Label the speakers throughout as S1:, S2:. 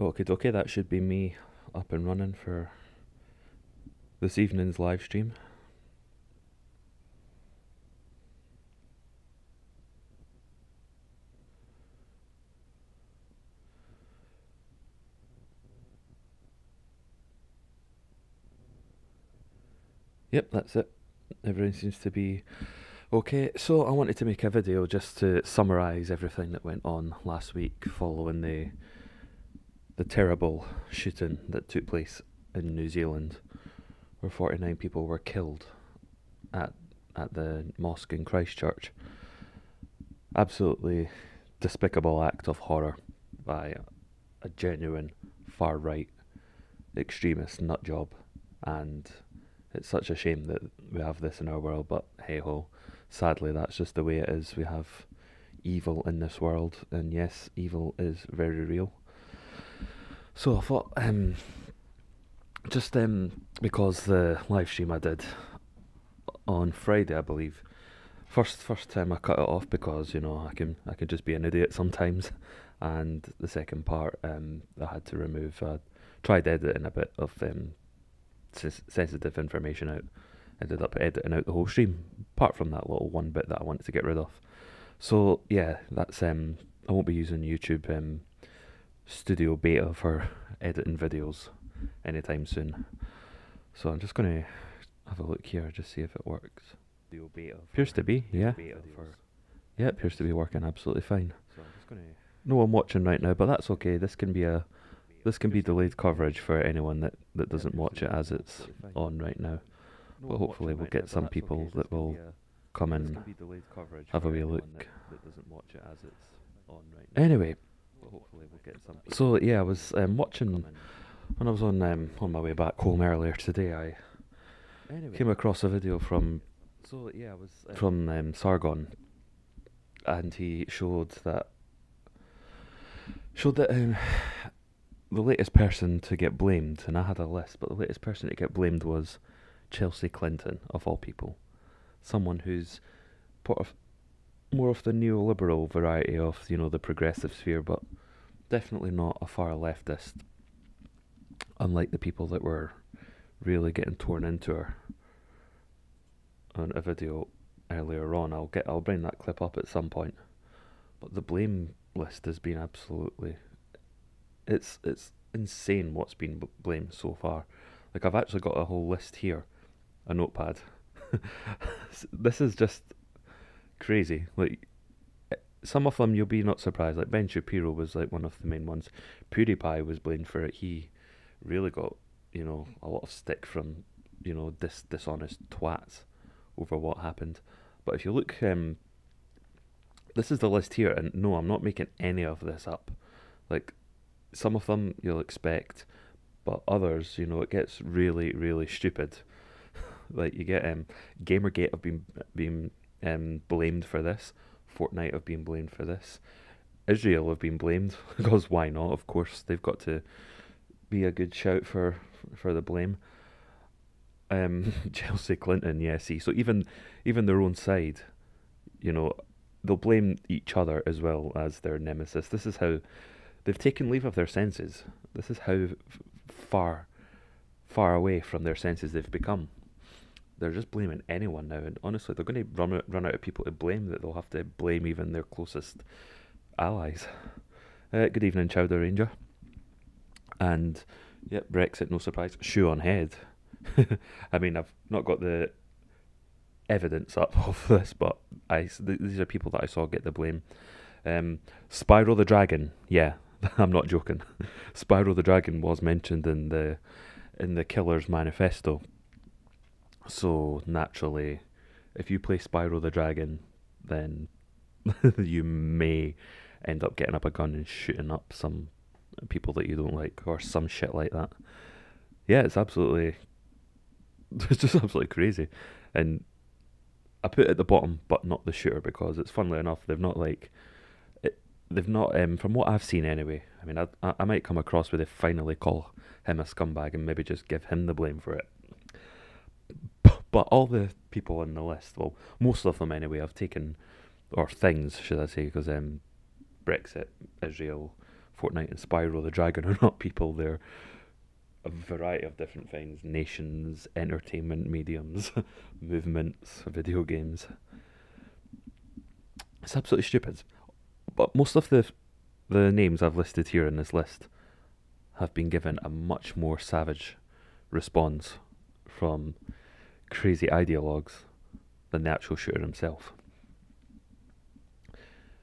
S1: Okay, that should be me up and running for this evening's live stream. Yep, that's it. Everything seems to be okay. So I wanted to make a video just to summarise everything that went on last week following the terrible shooting that took place in New Zealand, where 49 people were killed at the mosque in Christchurch. Absolutely despicable act of horror by a genuine far right extremist nut job, and it's such a shame that we have this in our world, but hey ho, sadly that's just the way it is. We have evil in this world, and yes, evil is very real. So I thought, just because the live stream I did on Friday, I believe, first time I cut it off because I can just be an idiot sometimes, and the second part I had to remove. I tried editing a bit of sensitive information out. Ended up editing out the whole stream, apart from that little one bit that I wanted to get rid of. So yeah, that's I won't be using YouTube Studio Beta for editing videos anytime soon. So I'm just gonna have a look here, just see if it works. Studio Beta appears to be, yeah. Yeah, it appears to be working absolutely fine. So I'm just gonna. No one watching right now, but that's okay. This can be delayed coverage for anyone that doesn't watch it as it's on right now. But hopefully we'll get some people that will come and have a wee look. Anyway, so yeah, I was watching when I was on my way back home earlier today. I came across a video from Sargon, and he showed that the latest person to get blamed, and I had a list, but the latest person to get blamed was Chelsea Clinton, of all people. Someone who's more of the neoliberal variety of, the progressive sphere, but definitely not a far leftist, unlike the people that were really getting torn into her on a video earlier on. I'll bring that clip up at some point. But the blame list has been absolutely, it's insane what's been blamed so far. Like, I've actually got a whole list here, a notepad. This is just crazy. Like, some of them you'll be not surprised. Like, Ben Shapiro was like one of the main ones. PewDiePie was blamed for it. He really got a lot of stick from dishonest twats over what happened. But if you look, this is the list here, and no, I'm not making any of this up. Like, some of them you'll expect, but others, it gets really, really stupid. Like, you get Gamergate have been blamed for this. Fortnite have been blamed for this. Israel have been blamed because why not? Of course, they've got to be a good shout for the blame. Chelsea Clinton, yeah. See, so even their own side, they'll blame each other as well as their nemesis. This is how they've taken leave of their senses. This is how far away from their senses they've become. They're just blaming anyone now, and honestly, they're going to run out of people to blame, that they'll have to blame even their closest allies. Good evening, Chowder Ranger. And, yep, Brexit, no surprise. Shoe on head. I mean, I've not got the evidence up of this, but these are people that I saw get the blame. Spyro the Dragon, yeah, I'm not joking. Spyro the Dragon was mentioned in the Killer's Manifesto. So naturally, if you play Spyro the Dragon, then you may end up getting up a gun and shooting up some people that you don't like, or some shit like that. Yeah, it's just absolutely crazy. And I put it at the bottom, but not the shooter, because it's, funnily enough, they've not from what I've seen anyway. I mean, I might come across where they finally call him a scumbag and maybe just give him the blame for it. But all the people on the list, well, most of them anyway, have taken, or things, should I say, because Brexit, Israel, Fortnite and Spyro the Dragon are not people, they're a variety of different things: nations, entertainment mediums, movements, video games. It's absolutely stupid. But most of the names I've listed here in this list have been given a much more savage response from crazy ideologues than the actual shooter himself.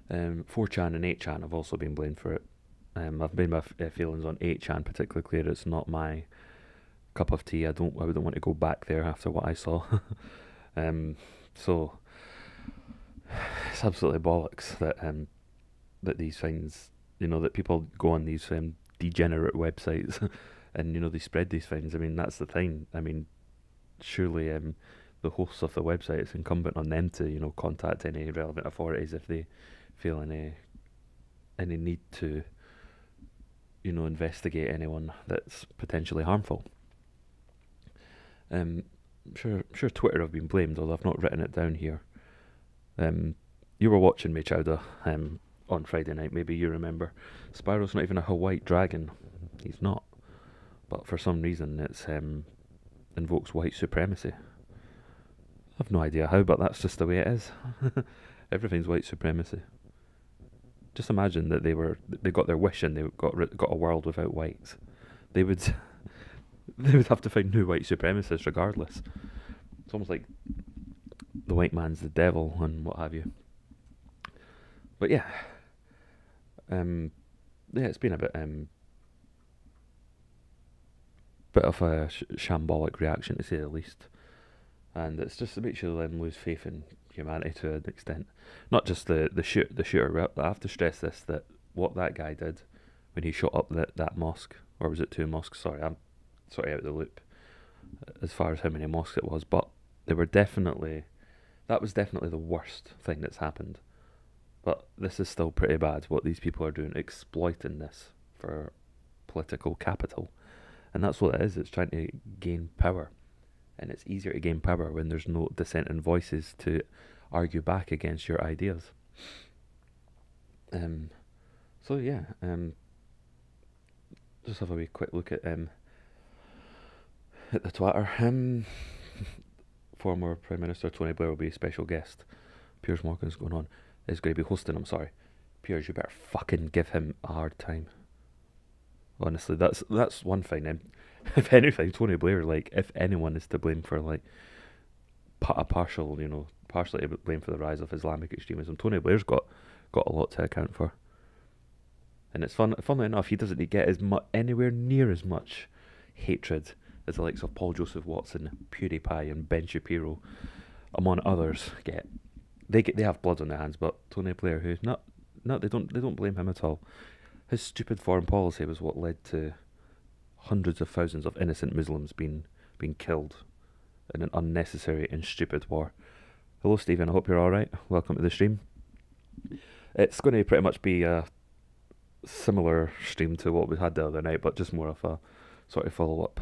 S1: 4chan and 8chan have also been blamed for it. I've made my feelings on 8chan particularly clear. It's not my cup of tea. I wouldn't want to go back there after what I saw. So it's absolutely bollocks that these things, that people go on these degenerate websites and they spread these things. I mean, that's the thing. I mean, surely the hosts of the website, it's incumbent on them to contact any relevant authorities if they feel any need to investigate anyone that's potentially harmful. I'm sure Twitter have been blamed, although I've not written it down here. You were watching me, Chowder, on Friday night. Maybe you remember. Spyro's not even a white dragon. He's not. But for some reason, it's invokes white supremacy. I've no idea how, but that's just the way it is. Everything's white supremacy. Just imagine that they got their wish and they got a world without whites. They would have to find new white supremacists regardless. It's almost like the white man's the devil and what have you. But yeah, it's been a bit of a shambolic reaction to say the least, and it makes you lose faith in humanity to an extent. Not just the shooter. I have to stress this, that what that guy did when he shot up that mosque, or was it 2 mosques? Sorry, I'm sort of out of the loop as far as how many mosques it was, but that was definitely the worst thing that's happened. But this is still pretty bad, what these people are doing, exploiting this for political capital. And that's what it is. It's trying to gain power. And it's easier to gain power when there's no dissenting voices to argue back against your ideas. So yeah, just have a wee quick look at the Twitter. Former Prime Minister Tony Blair will be a special guest. Piers Morgan's going on. Is going to be hosting. I'm sorry, Piers. You better fucking give him a hard time. Honestly, that's one thing. If anything, Tony Blair, if anyone is to blame for partially to blame for the rise of Islamic extremism, Tony Blair's got a lot to account for. And it's funnily enough, he doesn't get anywhere near as much hatred as the likes of Paul Joseph Watson, PewDiePie, and Ben Shapiro, among others, get. They have blood on their hands, but Tony Blair, they don't blame him at all. His stupid foreign policy was what led to hundreds of thousands of innocent Muslims being killed in an unnecessary and stupid war. Hello, Stephen. I hope you're all right. Welcome to the stream. It's going to pretty much be a similar stream to what we had the other night, but just more of a sort of follow up.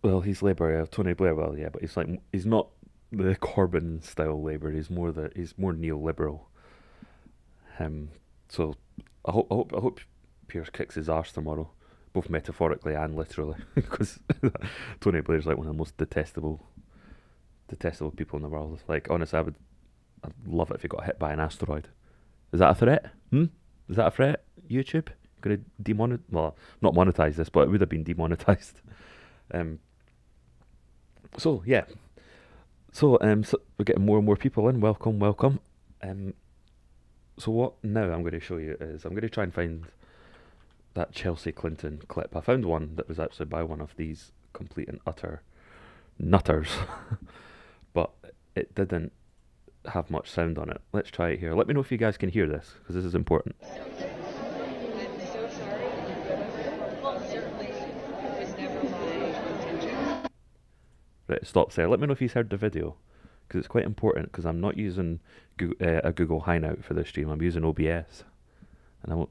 S1: Well, he's Labour, Tony Blair. Well, yeah, but he's not the Corbyn style Labour. He's more neoliberal. So I hope Piers kicks his arse tomorrow, both metaphorically and literally, because Tony Blair's one of the most detestable people in the world. Honestly, I'd love it if he got hit by an asteroid. Is that a threat? Is that a threat? YouTube gonna not monetize this, but it would have been demonetized. So yeah. So we're getting more and more people in. Welcome. So what now I'm going to show you is I'm going to try and find that Chelsea Clinton clip. I found one that was actually by one of these complete and utter nutters, but it didn't have much sound on it. Let's try it here. Let me know if you guys can hear this, because this is important.
S2: I'm so sorry. Well, certainly it was never my intention.
S1: Right, stop there. Let me know if you've heard the video, because it's quite important, because I'm not using a Google Hangout for this stream. I'm using OBS, and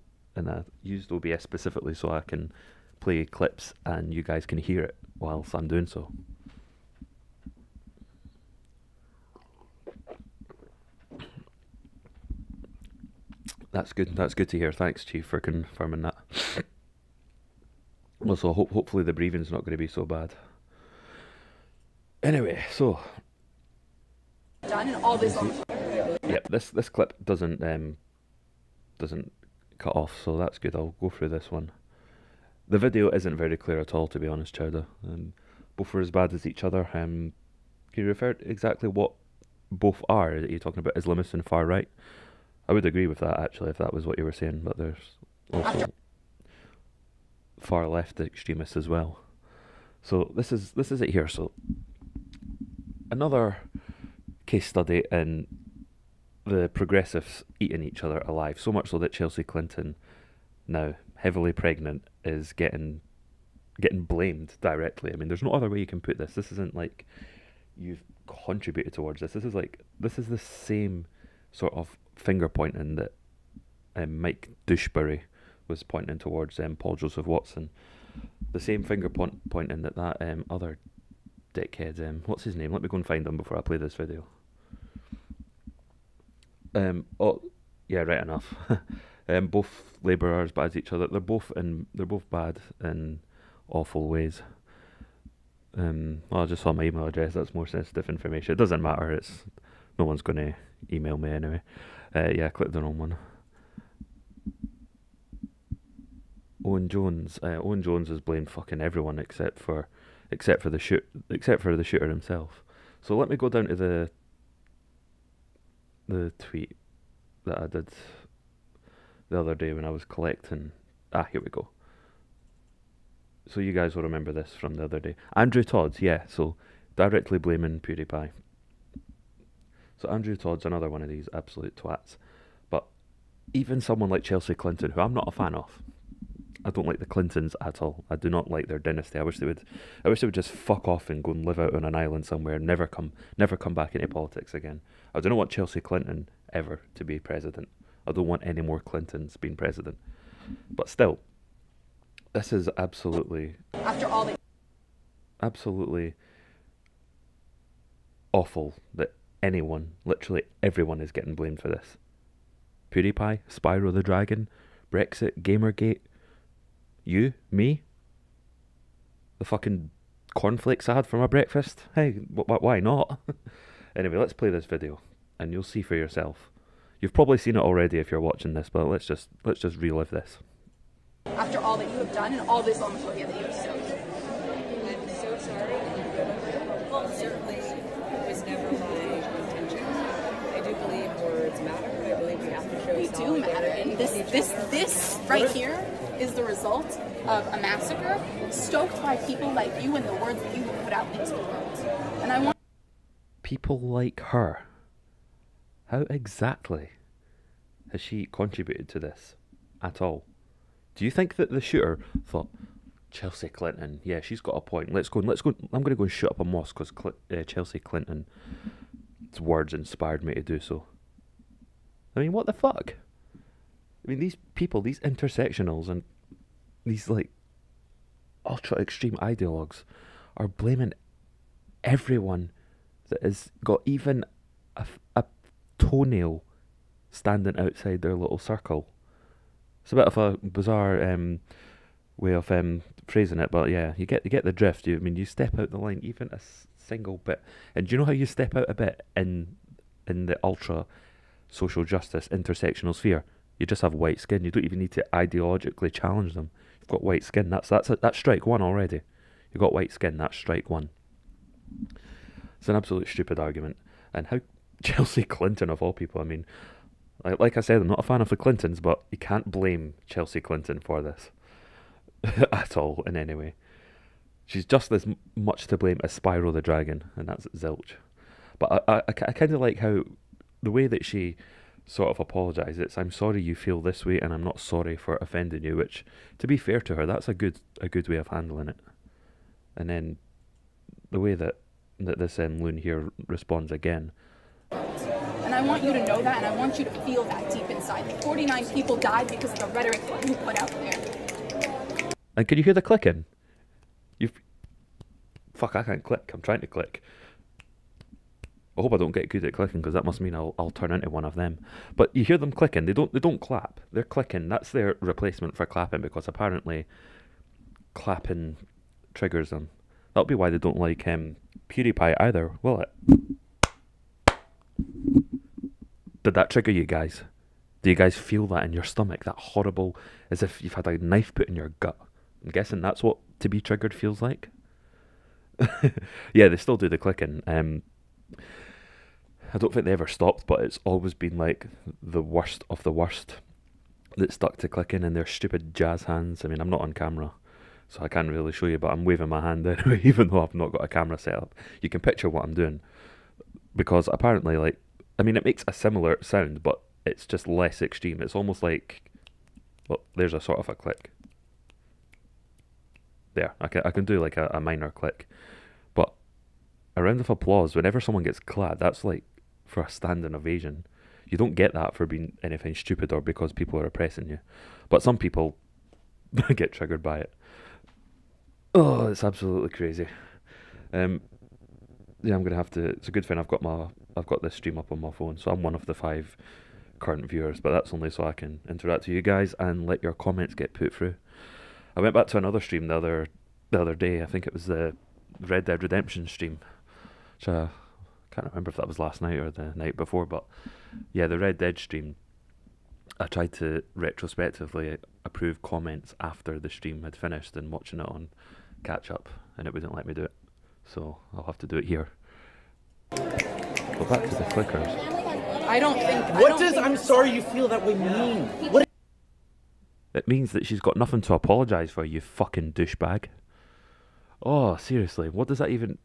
S1: I used OBS specifically so I can play clips and you guys can hear it whilst I'm doing so. That's good. That's good to hear. Thanks, Chief, for confirming that. Well, so hopefully the breathing's not going to be so bad. Anyway, so
S3: done and all this on.
S1: Yep, this clip doesn't cut off, so that's good. I'll go through this one. The video isn't very clear at all, to be honest, Chowder. Both are as bad as each other. Can you refer to exactly what both are? Are you talking about Islamists and far right? I would agree with that, actually, if that was what you were saying, but there's also far left extremists as well. So this is it here. So another case study in the progressives eating each other alive, so much so that Chelsea Clinton, now heavily pregnant, is getting blamed directly. I mean, there's no other way you can put this. This isn't like you've contributed towards this. This is the same sort of finger pointing that Mike Douchebury was pointing towards Paul Joseph Watson. The same finger pointing that other dickhead, what's his name? Let me go and find him before I play this video. Oh, yeah, right enough. Both Labour are as bad as each other. They're both bad in awful ways. Well, I just saw my email address. That's more sensitive information. It doesn't matter. No one's going to email me anyway. Yeah, click the wrong one. Owen Jones. Owen Jones has blamed fucking everyone except for the shooter himself. So let me go down to the tweet that I did the other day when I was collecting. Here we go. So you guys will remember this from the other day. Andrew Todd, yeah, so directly blaming PewDiePie. So Andrew Todd's another one of these absolute twats. But even someone like Chelsea Clinton, who I'm not a fan of, I don't like the Clintons at all. I do not like their dynasty. I wish they would just fuck off and go and live out on an island somewhere and never come back into politics again. I don't want Chelsea Clinton ever to be president. I don't want any more Clintons being president. But still, this is absolutely awful that anyone, literally everyone, is getting blamed for this. PewDiePie, Spyro the Dragon, Brexit, Gamergate, you, me, the fucking cornflakes I had for my breakfast. Hey, why not? Anyway, let's play this video, and you'll see for yourself. You've probably seen it already if you're watching this, but let's just relive this.
S3: After all that you have done and all this homophobia that you have sowed.
S2: I'm so sorry. Well, certainly it was never my intention. I do believe words matter. I believe we have to show
S3: They do matter. And this right here is the result of a massacre stoked by people like you and the words that you put out into the world. And I want
S1: people like her. How exactly has she contributed to this at all? Do you think that the shooter thought, Chelsea Clinton, yeah, she's got a point. Let's go. I'm going to go and shoot up a mosque because Chelsea Clinton's words inspired me to do so. I mean, what the fuck? I mean, these people, these intersectionals and these like ultra extreme ideologues are blaming everyone that has got even a toenail standing outside their little circle. It's a bit of a bizarre way of phrasing it, but yeah, you get the drift. I mean, you step out the line even a single bit, and do you know how you step out a bit in the ultra social justice intersectional sphere? You just have white skin. You don't even need to ideologically challenge them. You've got white skin. That's strike one already. You've got white skin. That's strike one. It's an absolute stupid argument. And how Chelsea Clinton of all people? I mean, like I said, I'm not a fan of the Clintons, but you can't blame Chelsea Clinton for this at all in any way. She's just as much to blame as Spyro the Dragon, and that's zilch. But I kind of like how the way that she sort of apologises. I'm sorry you feel this way, and I'm not sorry for offending you. Which, to be fair to her, that's a good way of handling it. And then the way that this loon here responds again.
S3: And I want you to know that, and I want you to feel that deep inside. 49 people died because of the rhetoric that you put out there.
S1: And can you hear the clicking? Fuck, I can't click. I'm trying to click. I hope I don't get good at clicking because that must mean I'll turn into one of them. But you hear them clicking. They don't clap. They're clicking. That's their replacement for clapping because apparently clapping triggers them. That'll be why they don't like PewDiePie either, will it? Did that trigger you guys? Do you guys feel that in your stomach? That horrible, as if you've had a knife put in your gut. I'm guessing that's what to be triggered feels like. Yeah, they still do the clicking. I don't think they ever stopped, but it's always been like the worst of the worst that stuck to clicking in their stupid jazz hands. I mean, I'm not on camera, so I can't really show you, but I'm waving my hand anyway, even though I've not got a camera set up. You can picture what I'm doing, because apparently, like, I mean, it makes a similar sound, but it's just less extreme. It's almost like, well, there's a sort of a click. There, I can do like a minor click, but a round of applause whenever someone gets clapped, that's like for a standing ovation. You don't get that for being anything stupid or because people are oppressing you, but some people get triggered by it. Oh, it's absolutely crazy. Yeah, I'm gonna have to. It's a good thing I've got this stream up on my phone, so I'm one of the 5 current viewers. But that's only so I can interact with you guys and let your comments get put through. I went back to another stream the other day. I think it was the Red Dead Redemption stream, which I can't remember if that was last night or the night before. But yeah, the Red Dead stream. I tried to retrospectively approve comments after the stream had finished and watching it on catch up, and it wouldn't let me do it. So I'll have to do it here. Go back to the clickers.
S3: I don't think.
S4: What does "I'm sorry you feel that way" mean? What?
S1: It means that she's got nothing to apologise for, you fucking douchebag. Oh, seriously, what does that even...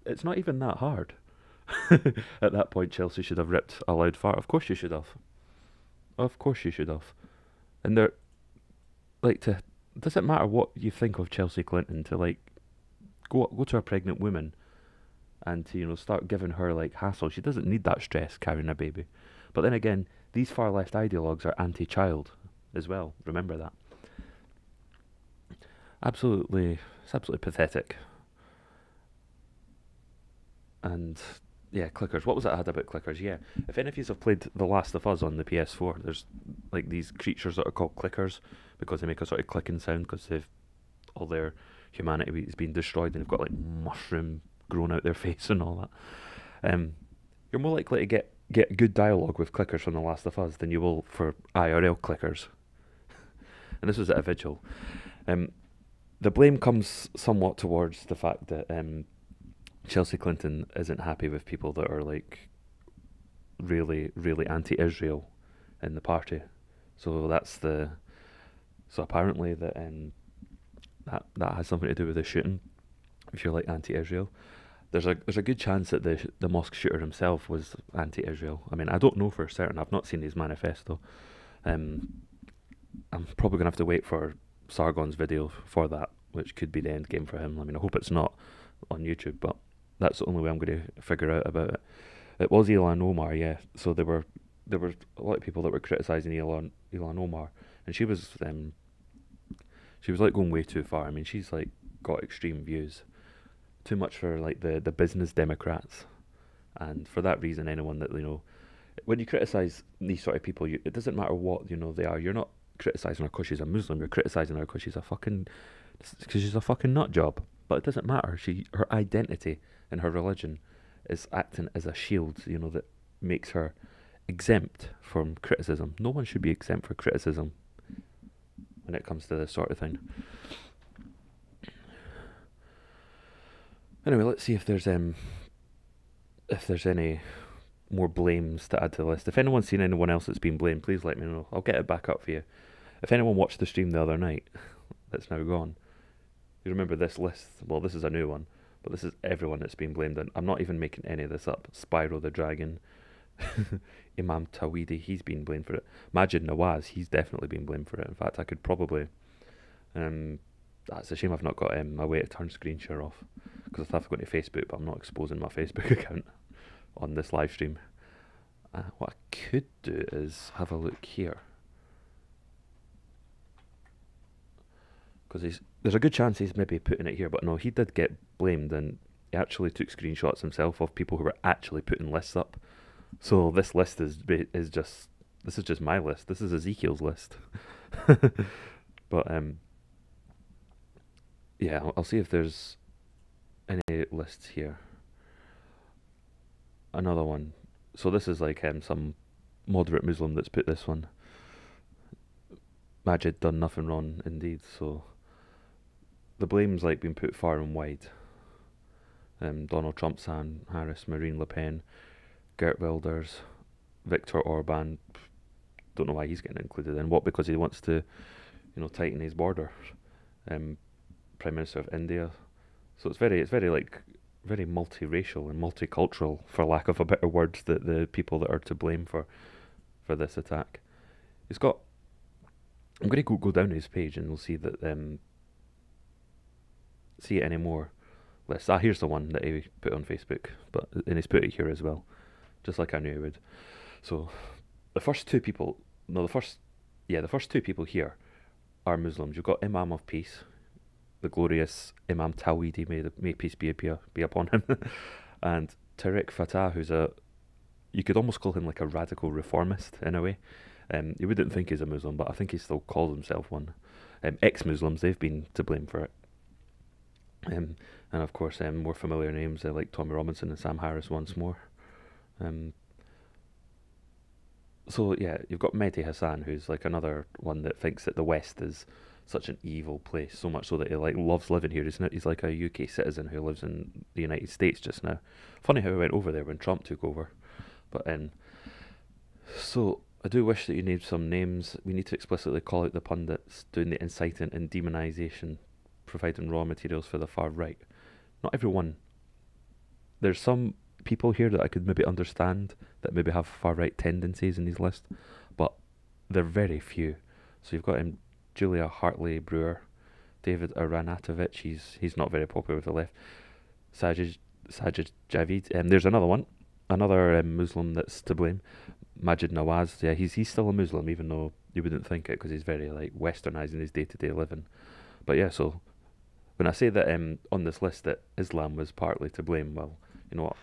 S1: It's not even that hard. At that point, Chelsea should have ripped a loud fart. Of course you should have. Of course you should have. And they're... Like, to... Does it matter what you think of Chelsea Clinton to, like, go to a pregnant woman and to, you know, start giving her, like, hassle? She doesn't need that stress carrying a baby. But then again, these far left ideologues are anti-child as well. Remember that. Absolutely, it's absolutely pathetic. And yeah, clickers. What was it I had about clickers? Yeah, if any of you have played The Last of Us on the PS4, there's like these creatures that are called clickers because they make a sort of clicking sound because they've all their humanity is being destroyed and they've got like mushroom growing out their face and all that. You're more likely to get good dialogue with clickers from The Last of Us than you will for IRL clickers. And this was at a vigil. The blame comes somewhat towards the fact that Chelsea Clinton isn't happy with people that are like really, really anti-Israel in the party. So that's the... So apparently that that has something to do with the shooting. If you're like anti-Israel, there's a good chance that the mosque shooter himself was anti-Israel. I mean, I don't know for certain. I've not seen his manifesto. I'm probably gonna have to wait for Sargon's video for that, which could be the end game for him. I mean, I hope it's not on YouTube, but that's the only way I'm going to figure out about it. It was Ilhan Omar, yeah. So there were a lot of people that were criticising Ilhan Omar, and she was like going way too far. I mean, she's like got extreme views, too much for like the business Democrats, and for that reason, anyone that, you know, when you criticise these sort of people, it doesn't matter what, you know, they are. You're not criticising her because she's a Muslim. You're criticising her because she's a fucking nut job. But it doesn't matter. Her identity and her religion is acting as a shield, you know, that makes her exempt from criticism. No one should be exempt for criticism when it comes to this sort of thing. Anyway, let's see if there's any more blames to add to the list. If anyone's seen anyone else that's been blamed, please let me know. I'll get it back up for you. If anyone watched the stream the other night, that's now gone, you remember this list? Well, this is a new one, but this is everyone that's been blamed, and I'm not even making any of this up. Spyro the Dragon, Imam Tawhidi, he's been blamed for it. Majid Nawaz, he's definitely been blamed for it. In fact, I could probably... that's a shame I've not got my way to turn screen share off, because I thought I've gone to Facebook, but I'm not exposing my Facebook account on this live stream. What I could do is have a look here, because there's a good chance he's maybe putting it here, but no, he did get blamed, and he actually took screenshots himself of people who were actually putting lists up. So this list is just this is just my list. This is Ezekiel's list. But yeah, I'll see if there's any lists here. Another one. So this is like some moderate Muslim that's put this one. Majid done nothing wrong indeed. So the blame's like been put far and wide. Donald Trump, Sam Harris, Marine Le Pen, Geert Wilders, Viktor Orban. Don't know why he's getting included in. What? Because he wants to, tighten his border. Prime Minister of India. So it's very like very multiracial and multicultural, for lack of a better word, that the people that are to blame for this attack. He's got. I'm going to go down his page and we'll see that see any more lists. Here's the one that he put on Facebook, and he's put it here as well, just like I knew he would. So the first two people here are Muslims. You've got Imam of Peace, the glorious Imam Tawhidi, may peace be upon him, and Tariq Fatah, who's you could almost call him like a radical reformist in a way. You wouldn't think he's a Muslim, but I think he still calls himself one. Ex-Muslims, they've been to blame for it. And of course, more familiar names like Tommy Robinson and Sam Harris once more. So yeah, you've got Mehdi Hassan, who's like another one that thinks that the West is such an evil place, so much so that he like loves living here. He's like a UK citizen who lives in the United States just now. Funny how he went over there when Trump took over. But so I do wish that you need some names. We need to explicitly call out the pundits doing the inciting and demonisation, providing raw materials for the far right. Not everyone. There's some people here that I could maybe understand that maybe have far right tendencies in these lists, but they're very few. So you've got Julia Hartley Brewer, David Aranatovich. He's not very popular with the left. Sajid Javid. There's another one, another Muslim that's to blame. Majid Nawaz. Yeah, he's still a Muslim, even though you wouldn't think it, because he's very like westernizing his day-to-day living. But yeah, so when I say that on this list that Islam was partly to blame, well, you know what?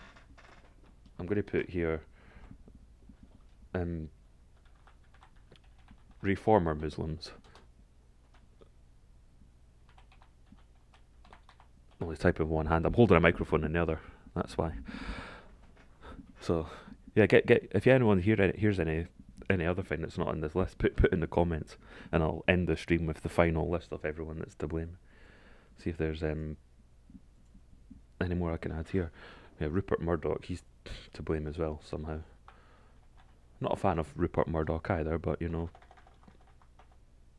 S1: I'm going to put here reformer Muslims. Only type with one hand. I'm holding a microphone in the other. That's why. So yeah, get if anyone hears any other thing that's not on this list, put in the comments, and I'll end the stream with the final list of everyone that's to blame. See if there's any more I can add here. Yeah, Rupert Murdoch, he's to blame as well somehow. Not a fan of Rupert Murdoch either, but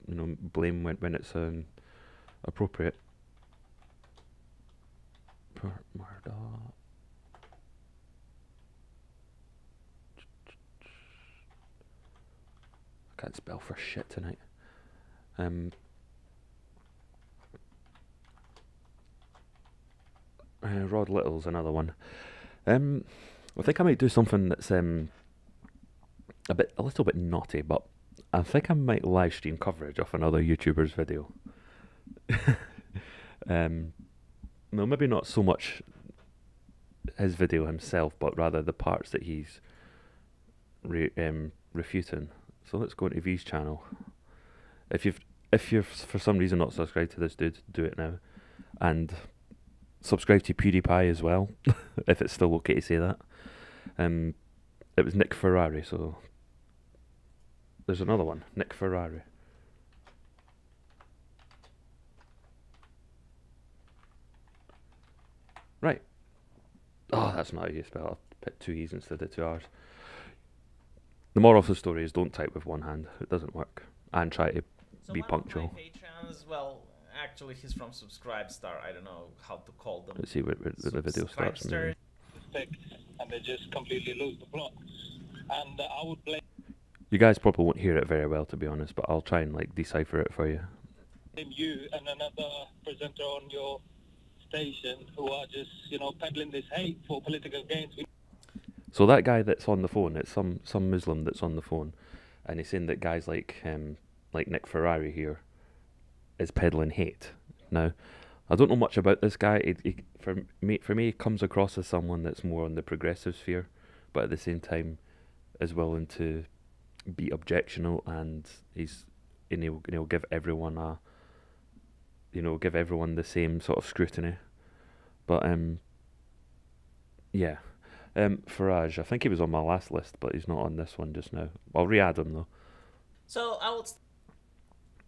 S1: blame when it's appropriate. Rupert Murdoch. I can't spell for shit tonight. Rod Little's another one. I think I might do something that's a little bit naughty, but I think I might live stream coverage of another YouTuber's video. Well, maybe not so much his video himself, but rather the parts that he's refuting. So let's go into V's channel. If you're for some reason not subscribed to this dude, do it now, and subscribe to PewDiePie as well, if it's still okay to say that. It was Nick Ferrari, so there's another one, Nick Ferrari. Right. Oh, that's not how you spell it. I've put 2 E's instead of 2 R's. The moral of the story is don't type with one hand. It doesn't work. And try to be punctual.
S5: My patrons, well, actually he's from Subscribestar. I don't know how to call them.
S1: Let's see where the video starts.
S5: Subscribestar.
S6: And they just completely lose the plot. And I would blame
S1: You guys probably won't hear it very well, to be honest, but I'll try and like decipher it for you.
S6: you and another presenter on your station who are just, peddling this hate for political gains.
S1: So that guy that's on the phone, it's some Muslim that's on the phone, and he's saying that guys like Nick Ferrari here is peddling hate. Now, I don't know much about this guy. For me, he comes across as someone that's more on the progressive sphere, but at the same time is willing to be objectional, and he'll give everyone the same sort of scrutiny. But yeah, Farage. I think he was on my last list, but he's not on this one just now. I'll re-add him though.
S5: So I would.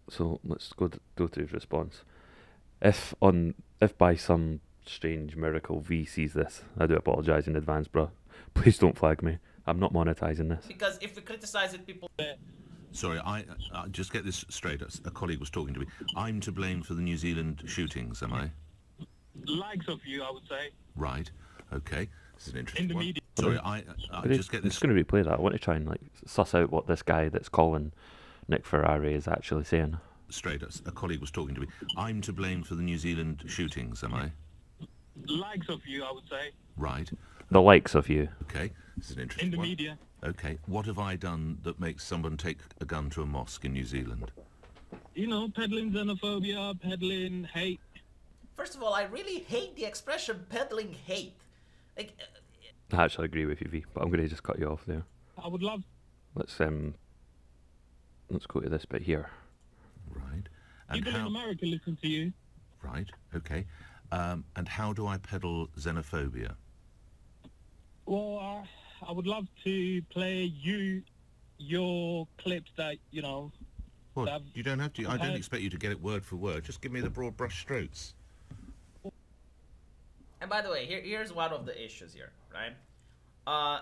S1: So let's go to his response. If by some strange miracle V sees this, I do apologise in advance, bro. Please don't flag me. I'm not monetizing this.
S5: Because if we criticize it, people.
S7: Sorry, I just get this straight. A colleague was talking to me. I'm to blame for the New Zealand shootings, am I?
S6: Likes of you, I would say.
S7: Right. Okay. This is an interesting
S6: In the
S7: one.
S6: media.
S7: Sorry, I just get
S1: I'm
S7: this.
S1: just going to replay that. I want to try and suss out what this guy that's calling Nick Ferrari is actually saying.
S7: Straight. A colleague was talking to me. I'm to blame for the New Zealand shootings, am I?
S6: Likes of you, I would say.
S7: Right.
S1: The likes of you.
S7: Okay. This is an interesting
S6: In the
S7: one.
S6: media.
S7: Okay. What have I done that makes someone take a gun to a mosque in New Zealand?
S6: You know, peddling xenophobia, peddling hate.
S5: First of all, I really hate the expression peddling hate. Like,
S1: I actually agree with you, V, but I'm going to just cut you off there.
S6: I would love.
S1: Let's go to this bit here.
S7: Right. And
S6: People in
S7: how?
S6: America listen to you.
S7: Right. Okay. And how do I peddle xenophobia?
S6: Well, I would love to play your clips that, you know.
S7: Well,
S6: that
S7: you don't have to. I don't
S6: I've-
S7: expect you to get it word for word. Just give me the broad brush strokes.
S5: and by the way, here's one of the issues here, right?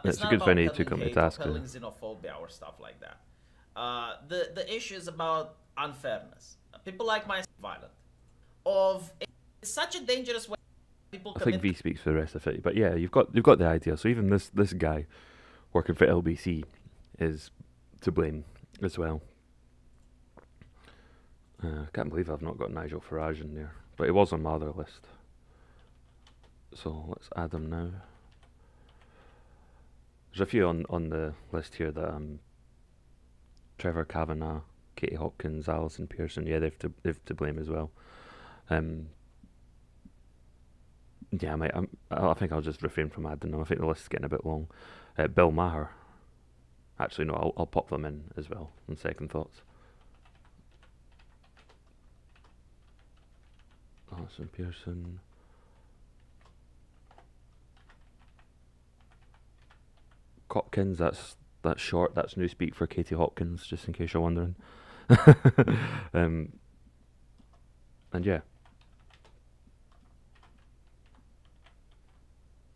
S1: It's
S5: It's
S1: a
S5: not
S1: good
S5: about
S1: venue to
S5: peddling
S1: come to
S5: hate
S1: task,
S5: or peddling xenophobia or stuff like that. The issue is about unfairness. People like myself violent. It's such a dangerous way people
S1: I
S5: commit.
S1: think V speaks for the rest of it, but yeah, you've got the idea. So even this guy working for LBC is to blame as well. I can't believe I've not got Nigel Farage in there, but he was on my other list. So let's add him now. There's a few on the list here that Trevor Kavanagh, Katie Hopkins, Alison Pearson. Yeah, they've to blame as well. Yeah, I think I'll just refrain from adding them. I think the list is getting a bit long. Bill Maher. Actually, no, I'll pop them in as well on second thoughts. Alison Pearson. Hopkins, that's short. That's newspeak for Katie Hopkins, just in case you're wondering. And yeah,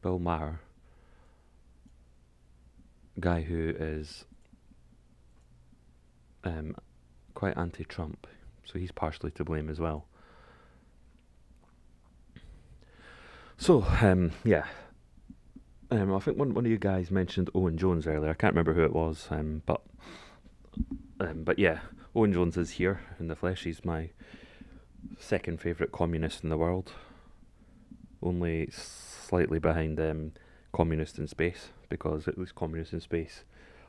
S1: Bill Maher, guy who is quite anti-Trump, so he's partially to blame as well. So yeah. I think one of you guys mentioned Owen Jones earlier. I can't remember who it was, but yeah, Owen Jones is here in the flesh. He's my second favourite communist in the world, only slightly behind Communist in Space, because at least Communist in Space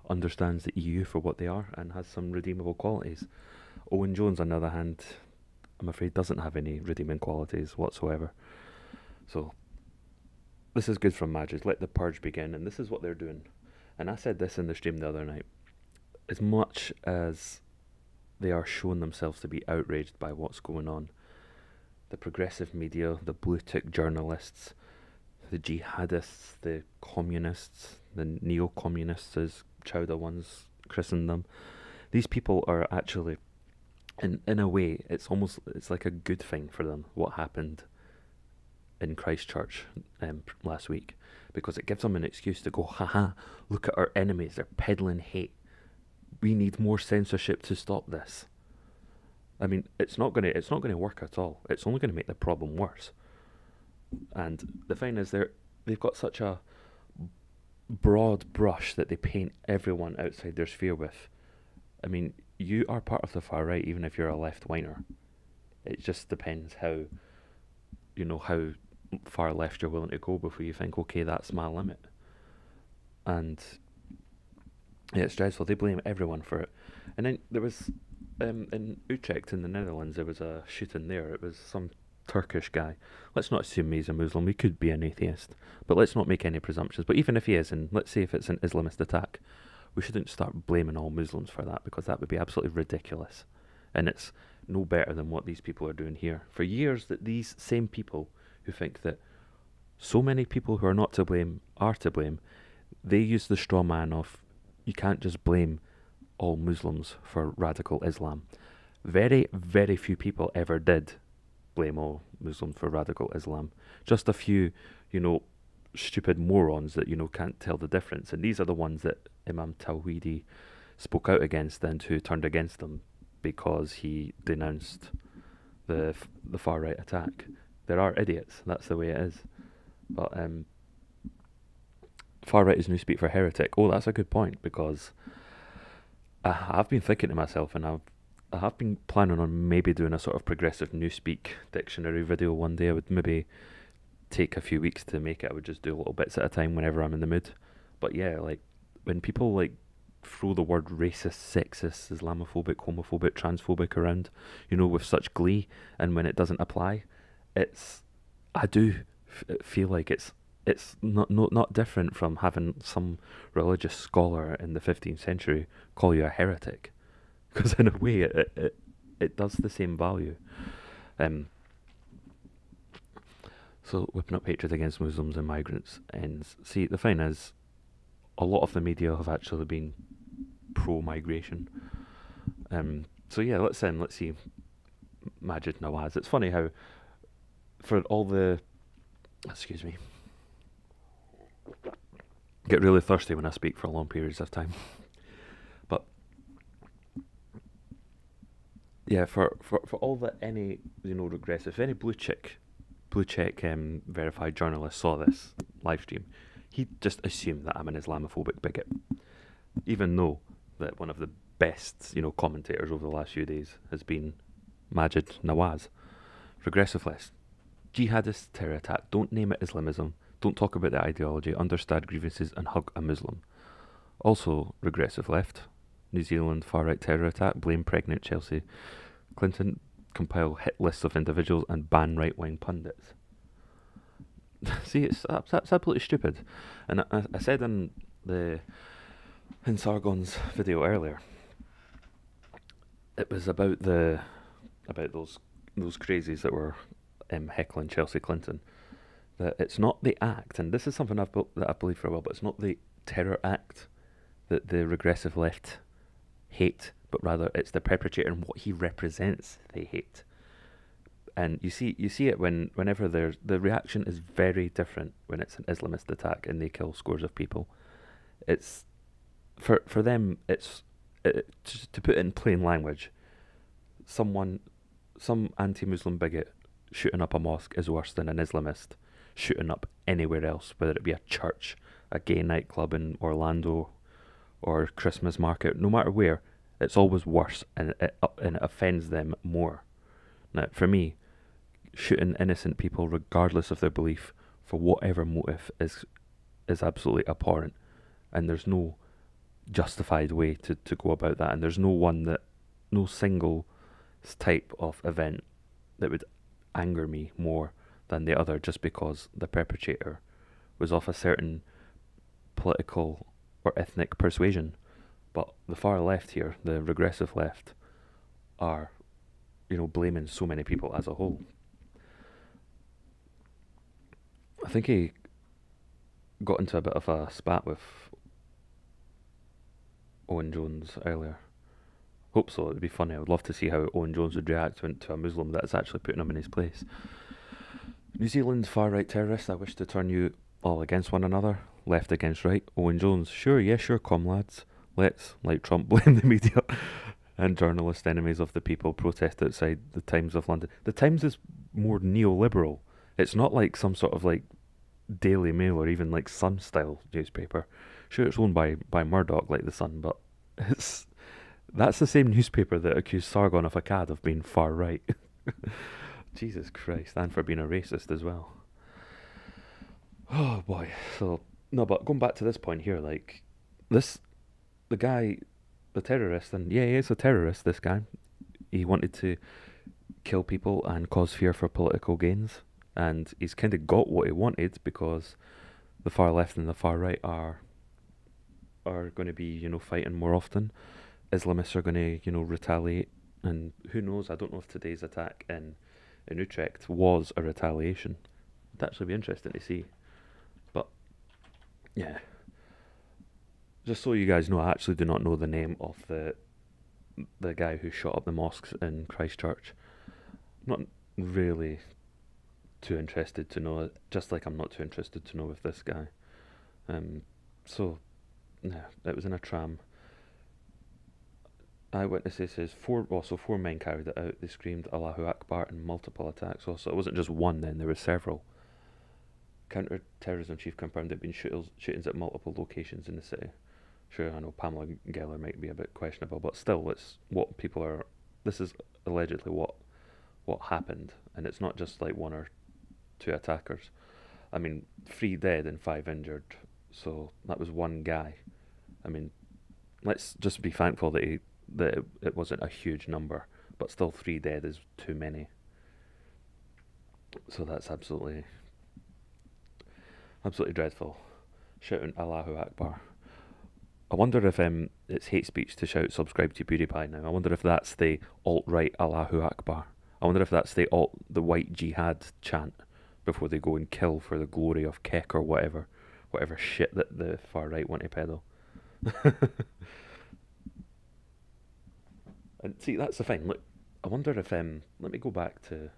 S1: understands the EU for what they are and has some redeemable qualities. Owen Jones, on the other hand, I'm afraid doesn't have any redeeming qualities whatsoever. So this is good from Madges. Let the purge begin, and this is what they're doing. And I said this in the stream the other night. As much as they are showing themselves to be outraged by what's going on, the progressive media, the blue tick journalists, the jihadists, the communists, the neo-communists, as Chowder once christened them, these people are actually, in a way, it's like a good thing for them, what happened in Christchurch last week, because it gives them an excuse to go, haha, look at our enemies, they're peddling hate. We need more censorship to stop this. I mean, it's not gonna work at all. It's only gonna make the problem worse. And the thing is, they've got such a broad brush that they paint everyone outside their sphere with. I mean, you are part of the far right, even if you're a left-winger. It just depends how far left you're willing to go before you think, okay, that's my limit. And yeah, it's dreadful. They blame everyone for it. And then there was in Utrecht in the Netherlands, there was a shooting there. It was some Turkish guy. Let's not assume he's a Muslim. He could be an atheist, but let's not make any presumptions. But even if he is, and let's say if it's an Islamist attack, we shouldn't start blaming all Muslims for that, because that would be absolutely ridiculous. And it's no better than what these people are doing here. For years, that these same people who think that so many people who are not to blame are to blame, they use the straw man of, you can't just blame all Muslims for radical Islam. Very, very few people ever did blame all Muslims for radical Islam. Just a few, stupid morons that, can't tell the difference. And these are the ones that Imam Tawhidi spoke out against and who turned against them because he denounced the far right attack. There are idiots. That's the way it is. But far right is newspeak for heretic. Oh, that's a good point, because I've been thinking to myself, and I have been planning on maybe doing a sort of progressive newspeak dictionary video one day. I would maybe take a few weeks to make it. I would just do little bits at a time whenever I'm in the mood. But yeah, like when people like throw the word racist, sexist, Islamophobic, homophobic, transphobic around, with such glee, and when it doesn't apply, I do feel like it's not different from having some religious scholar in the 15th century call you a heretic, because in a way it does the same value. So whipping up hatred against Muslims and migrants, and see, the thing is, a lot of the media have actually been pro-migration. So yeah, let's see Majid Nawaz. It's funny how for all the, excuse me, get really thirsty when I speak for long periods of time. But yeah, for all that any regressive, any blue check verified journalist saw this live stream, he just assumed that I'm an Islamophobic bigot, even though that one of the best commentators over the last few days has been Majid Nawaz. Regressive list, jihadist terror attack, don't name it Islamism, don't talk about the ideology, understand grievances and hug a Muslim. Also regressive left, New Zealand far-right terror attack, blame pregnant Chelsea Clinton, compile hit lists of individuals and ban right-wing pundits. See, it's absolutely stupid. And I said in Sargon's video earlier, it was about those crazies that were heckling Chelsea Clinton, that it's not the act, and this is something that I believe for a while, but it's not the terror act that the regressive left hate, but rather it's the perpetrator and what he represents they hate. And you see it whenever the reaction is very different when it's an Islamist attack and they kill scores of people. It's for them, it's just to put it in plain language, some anti-Muslim bigot shooting up a mosque is worse than an Islamist shooting up anywhere else, whether it be a church, a gay nightclub in Orlando, or Christmas market. No matter where, it's always worse, and it offends them more. Now, for me, shooting innocent people, regardless of their belief, for whatever motive, is absolutely abhorrent, and there's no justified way to go about that, and there's no single type of event that would anger me more than the other, just because the perpetrator was of a certain political or ethnic persuasion. But the far left here, the regressive left, are blaming so many people as a whole. I think he got into a bit of a spat with Owen Jones earlier. Hope so, it'd be funny. I would love to see how Owen Jones would react to a Muslim that's actually putting him in his place. New Zealand far-right terrorists, I wish to turn you all against one another, left against right. Owen Jones, sure, comrades. Let's, like Trump, blame the media and journalist enemies of the people protest outside the Times of London. The Times is more neoliberal. It's not like some sort of like Daily Mail or even like Sun style newspaper. Sure, it's owned by Murdoch like the Sun, but that's the same newspaper that accused Sargon of Akkad of being far right. Jesus Christ, and for being a racist as well. Oh boy. So no, but going back to this point here, like the guy, the terrorist, and yeah, he is a terrorist, this guy. He wanted to kill people and cause fear for political gains. And he's kind of got what he wanted, because the far left and the far right are going to be, fighting more often. Islamists are going to, retaliate, and who knows? I don't know if today's attack in Utrecht was a retaliation. It'd actually be interesting to see. But yeah, just so you guys know, I actually do not know the name of the guy who shot up the mosques in Christchurch. Not really too interested to know it, just like I'm not too interested to know with this guy. So yeah, it was in a tram. Eyewitnesses says four men carried it out. They screamed Allahu Akbar in multiple attacks. Also, it wasn't just one then, there were several. Counter-terrorism chief confirmed there had been shootings at multiple locations in the city. Sure, I know Pamela Geller might be a bit questionable, but still, this is allegedly what happened, and it's not just like one or two attackers. I mean, 3 dead and 5 injured, so that was one guy. I mean, let's just be thankful that it wasn't a huge number, but still 3 dead is too many. So that's absolutely dreadful. Shouting Allahu Akbar. I wonder if it's hate speech to shout subscribe to PewDiePie now. I wonder if that's the alt-right Allahu Akbar. I wonder if that's the white jihad chant before they go and kill for the glory of Kek or whatever shit that the far right want to peddle. And see, that's the thing. Look, I wonder if let me go back to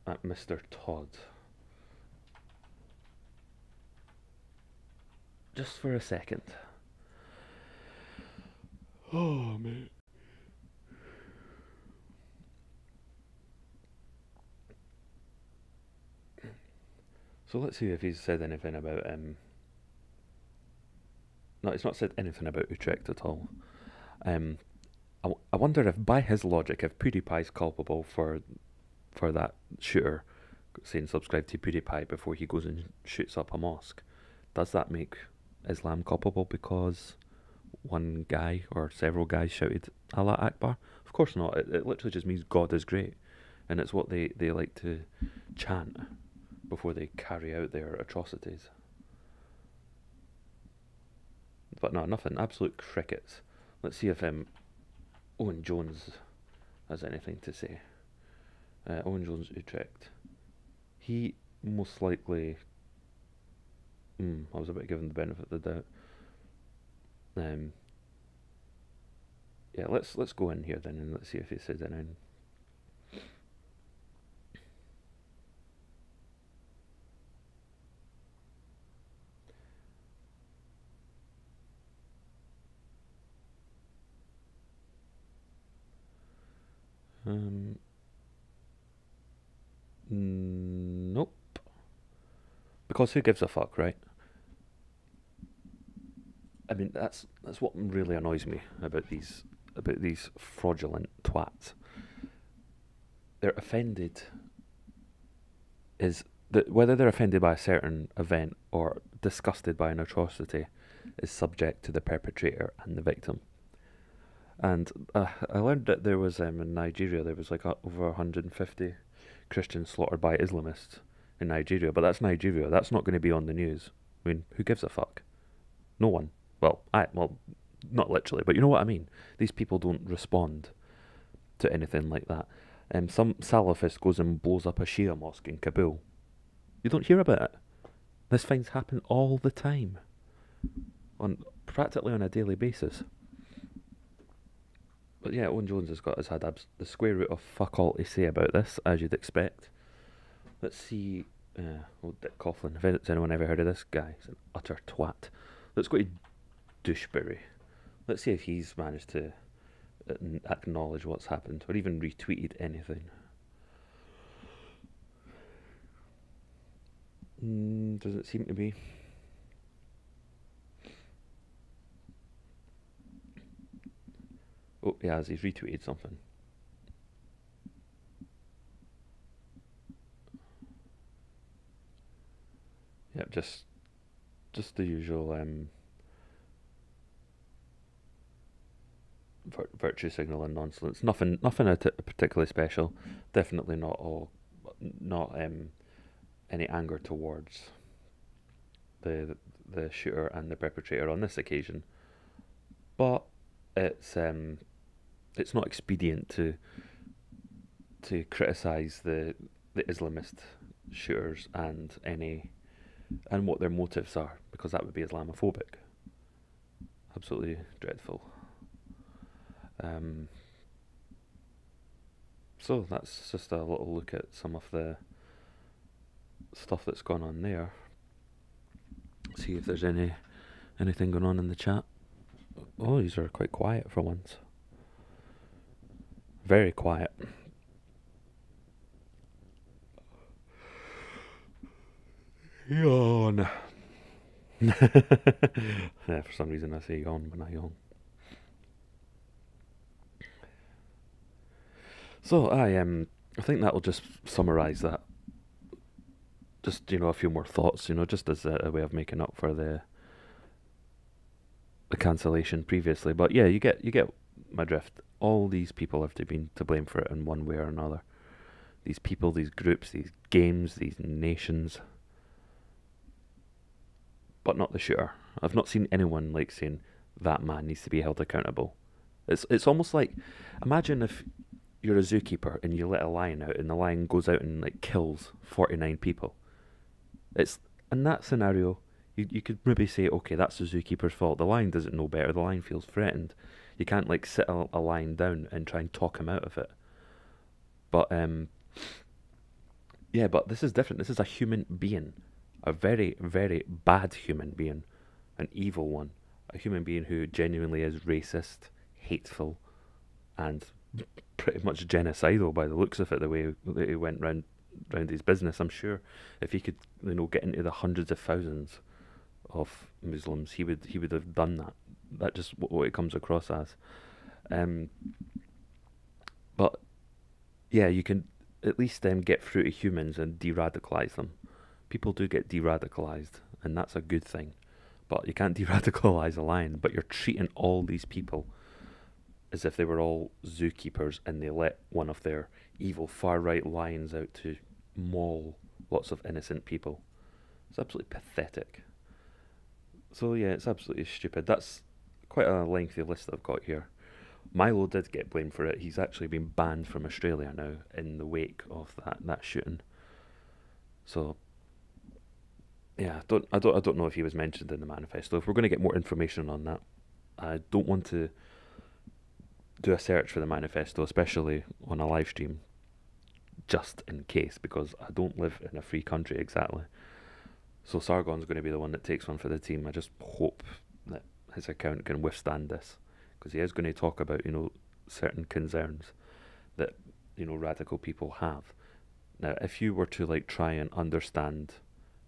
S1: Mr. Todd just for a second. Oh, mate. So let's see if he's said anything about no, he's not said anything about Utrecht at all. I wonder if, by his logic, if PewDiePie's culpable for that shooter saying subscribe to PewDiePie before he goes and shoots up a mosque, does that make Islam culpable because one guy or several guys shouted Allah Akbar? Of course not. It literally just means God is great, and it's what they like to chant before they carry out their atrocities. But no, nothing. Absolute crickets. Let's see if Owen Jones has anything to say. Owen Jones, Utrecht. He most likely... I was about to give him the benefit of the doubt. Yeah, let's go in here then and let's see if he says anything. Nope. Because who gives a fuck, right? I mean, that's what really annoys me about these fraudulent twats. They're offended. Is that whether they're offended by a certain event or disgusted by an atrocity is subject to the perpetrator and the victim. And I learned that there was in Nigeria there was like over 150 Christians slaughtered by Islamists in Nigeria, but that's Nigeria. That's not going to be on the news. I mean, who gives a fuck? No one. Well, not literally, but you know what I mean. These people don't respond to anything like that. Some Salafist goes and blows up a Shia mosque in Kabul. You don't hear about it. This things happen all the time, practically on a daily basis. But yeah, Owen Jones has had the square root of fuck all to say about this, as you'd expect. Let's see. Old Dick Coughlin. Has anyone ever heard of this guy? He's an utter twat. Let's go to Doucheberry. Let's see if he's managed to acknowledge what's happened, or even retweeted anything. Doesn't seem to be. Oh, yeah, he's retweeted something. Yeah, just the usual virtue signaling nonsense. Nothing particularly special. Definitely not any anger towards the shooter and the perpetrator on this occasion. But it's not expedient to criticise the Islamist shooters and what their motives are, because that would be Islamophobic. Absolutely dreadful. So that's just a little look at some of the stuff that's gone on there. See if there's anything going on in the chat. Oh, these are quite quiet for once. Very quiet. Yawn. Yeah, for some reason I say yawn when I yawn. So I think that'll just summarise that. Just a few more thoughts, just as a way of making up for the cancellation previously. But yeah, you get my drift. All these people have been to blame for it in one way or another. These people, these groups, these games, these nations. But not the shooter. I've not seen anyone saying that man needs to be held accountable. It's almost like, imagine if you're a zookeeper and you let a lion out and the lion goes out and kills 49 people. It's in that scenario, you could maybe say, okay, that's the zookeeper's fault. The lion doesn't know better. The lion feels threatened. You can't sit a lion down and try and talk him out of it. But yeah, but this is different. This is a human being. A very, very bad human being, an evil one, a human being who genuinely is racist, hateful, and pretty much genocidal by the looks of it, the way that he went round his business. I'm sure if he could, get into the hundreds of thousands of Muslims, he would have done that. That's just what it comes across as. But yeah, you can at least get through to humans and de-radicalise them. People do get de-radicalised, and that's a good thing. But you can't de-radicalise a lion, but you're treating all these people as if they were all zookeepers and they let one of their evil far-right lions out to maul lots of innocent people. It's absolutely pathetic. So yeah, it's absolutely stupid. That's quite a lengthy list I've got here. Milo did get blamed for it. He's actually been banned from Australia now in the wake of that shooting. So yeah, I don't know if he was mentioned in the manifesto. If we're going to get more information on that, I don't want to do a search for the manifesto, especially on a live stream, just in case, because I don't live in a free country exactly. So Sargon's going to be the one that takes one for the team. I just hope that his account can withstand this, because he is going to talk about certain concerns that radical people have. Now, if you were to try and understand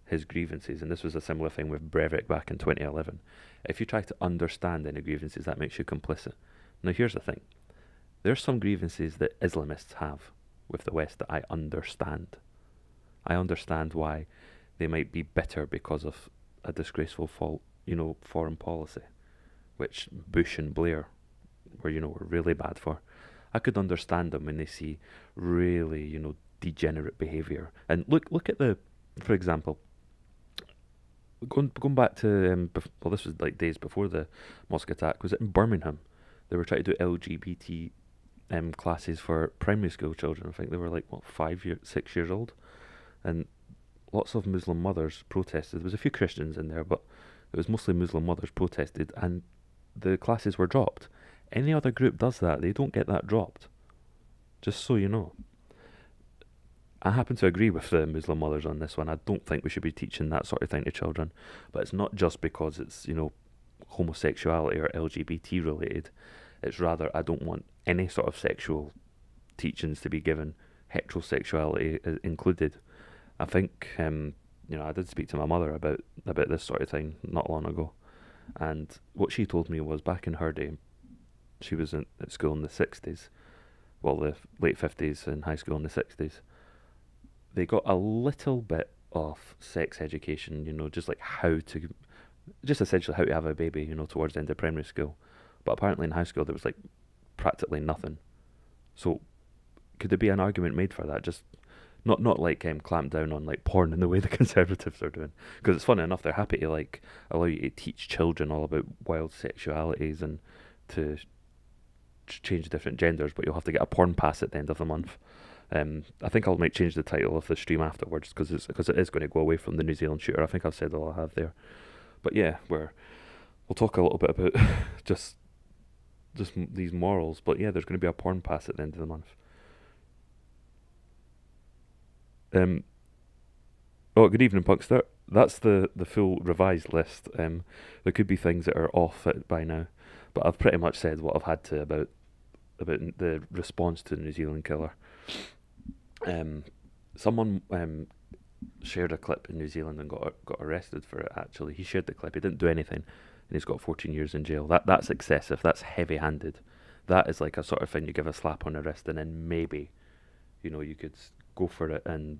S1: his grievances, and this was a similar thing with Breivik back in 2011, if you try to understand any grievances, that makes you complicit. Now here's the thing, there's some grievances that Islamists have with the West that I understand. I understand why they might be bitter because of a disgraceful foreign policy, which Bush and Blair were really bad for. I could understand them when they see really degenerate behaviour. And look at for example, going back to this was days before the mosque attack. Was it in Birmingham? They were trying to do LGBT classes for primary school children. I think they were 6 years old, and lots of Muslim mothers protested. There was a few Christians in there, but it was mostly Muslim mothers protested, and the classes were dropped. Any other group does that, they don't get that dropped. Just so you know. I happen to agree with the Muslim mothers on this one. I don't think we should be teaching that sort of thing to children. But it's not just because it's, homosexuality or LGBT related. It's rather, I don't want any sort of sexual teachings to be given, heterosexuality included. I think, I did speak to my mother about this sort of thing not long ago. And what she told me was, back in her day, she was at school in the 60s, well, the late 50s and high school in the 60s. They got a little bit of sex education, just essentially how to have a baby, towards the end of primary school. But apparently in high school there was practically nothing. So could there be an argument made for that? Just not like clamp down on like porn in the way the Conservatives are doing, because it's funny enough they're happy to like allow you to teach children all about wild sexualities and to change different genders, but you'll have to get a porn pass at the end of the month. I think I might change the title of the stream afterwards because it is going to go away from the New Zealand shooter. I think I've said all I have there. But yeah, we'll talk a little bit about just these morals. But yeah, there's going to be a porn pass at the end of the month. Oh, good evening, Punkster. That's the full revised list. There could be things that are off it by now, but I've pretty much said what I've had to about the response to the New Zealand killer. Someone shared a clip in New Zealand and got arrested for it. Actually, he shared the clip. He didn't do anything, and he's got 14 years in jail. That's excessive. That's heavy-handed. That is like a sort of thing you give a slap on the wrist, and then maybe, you could go for it and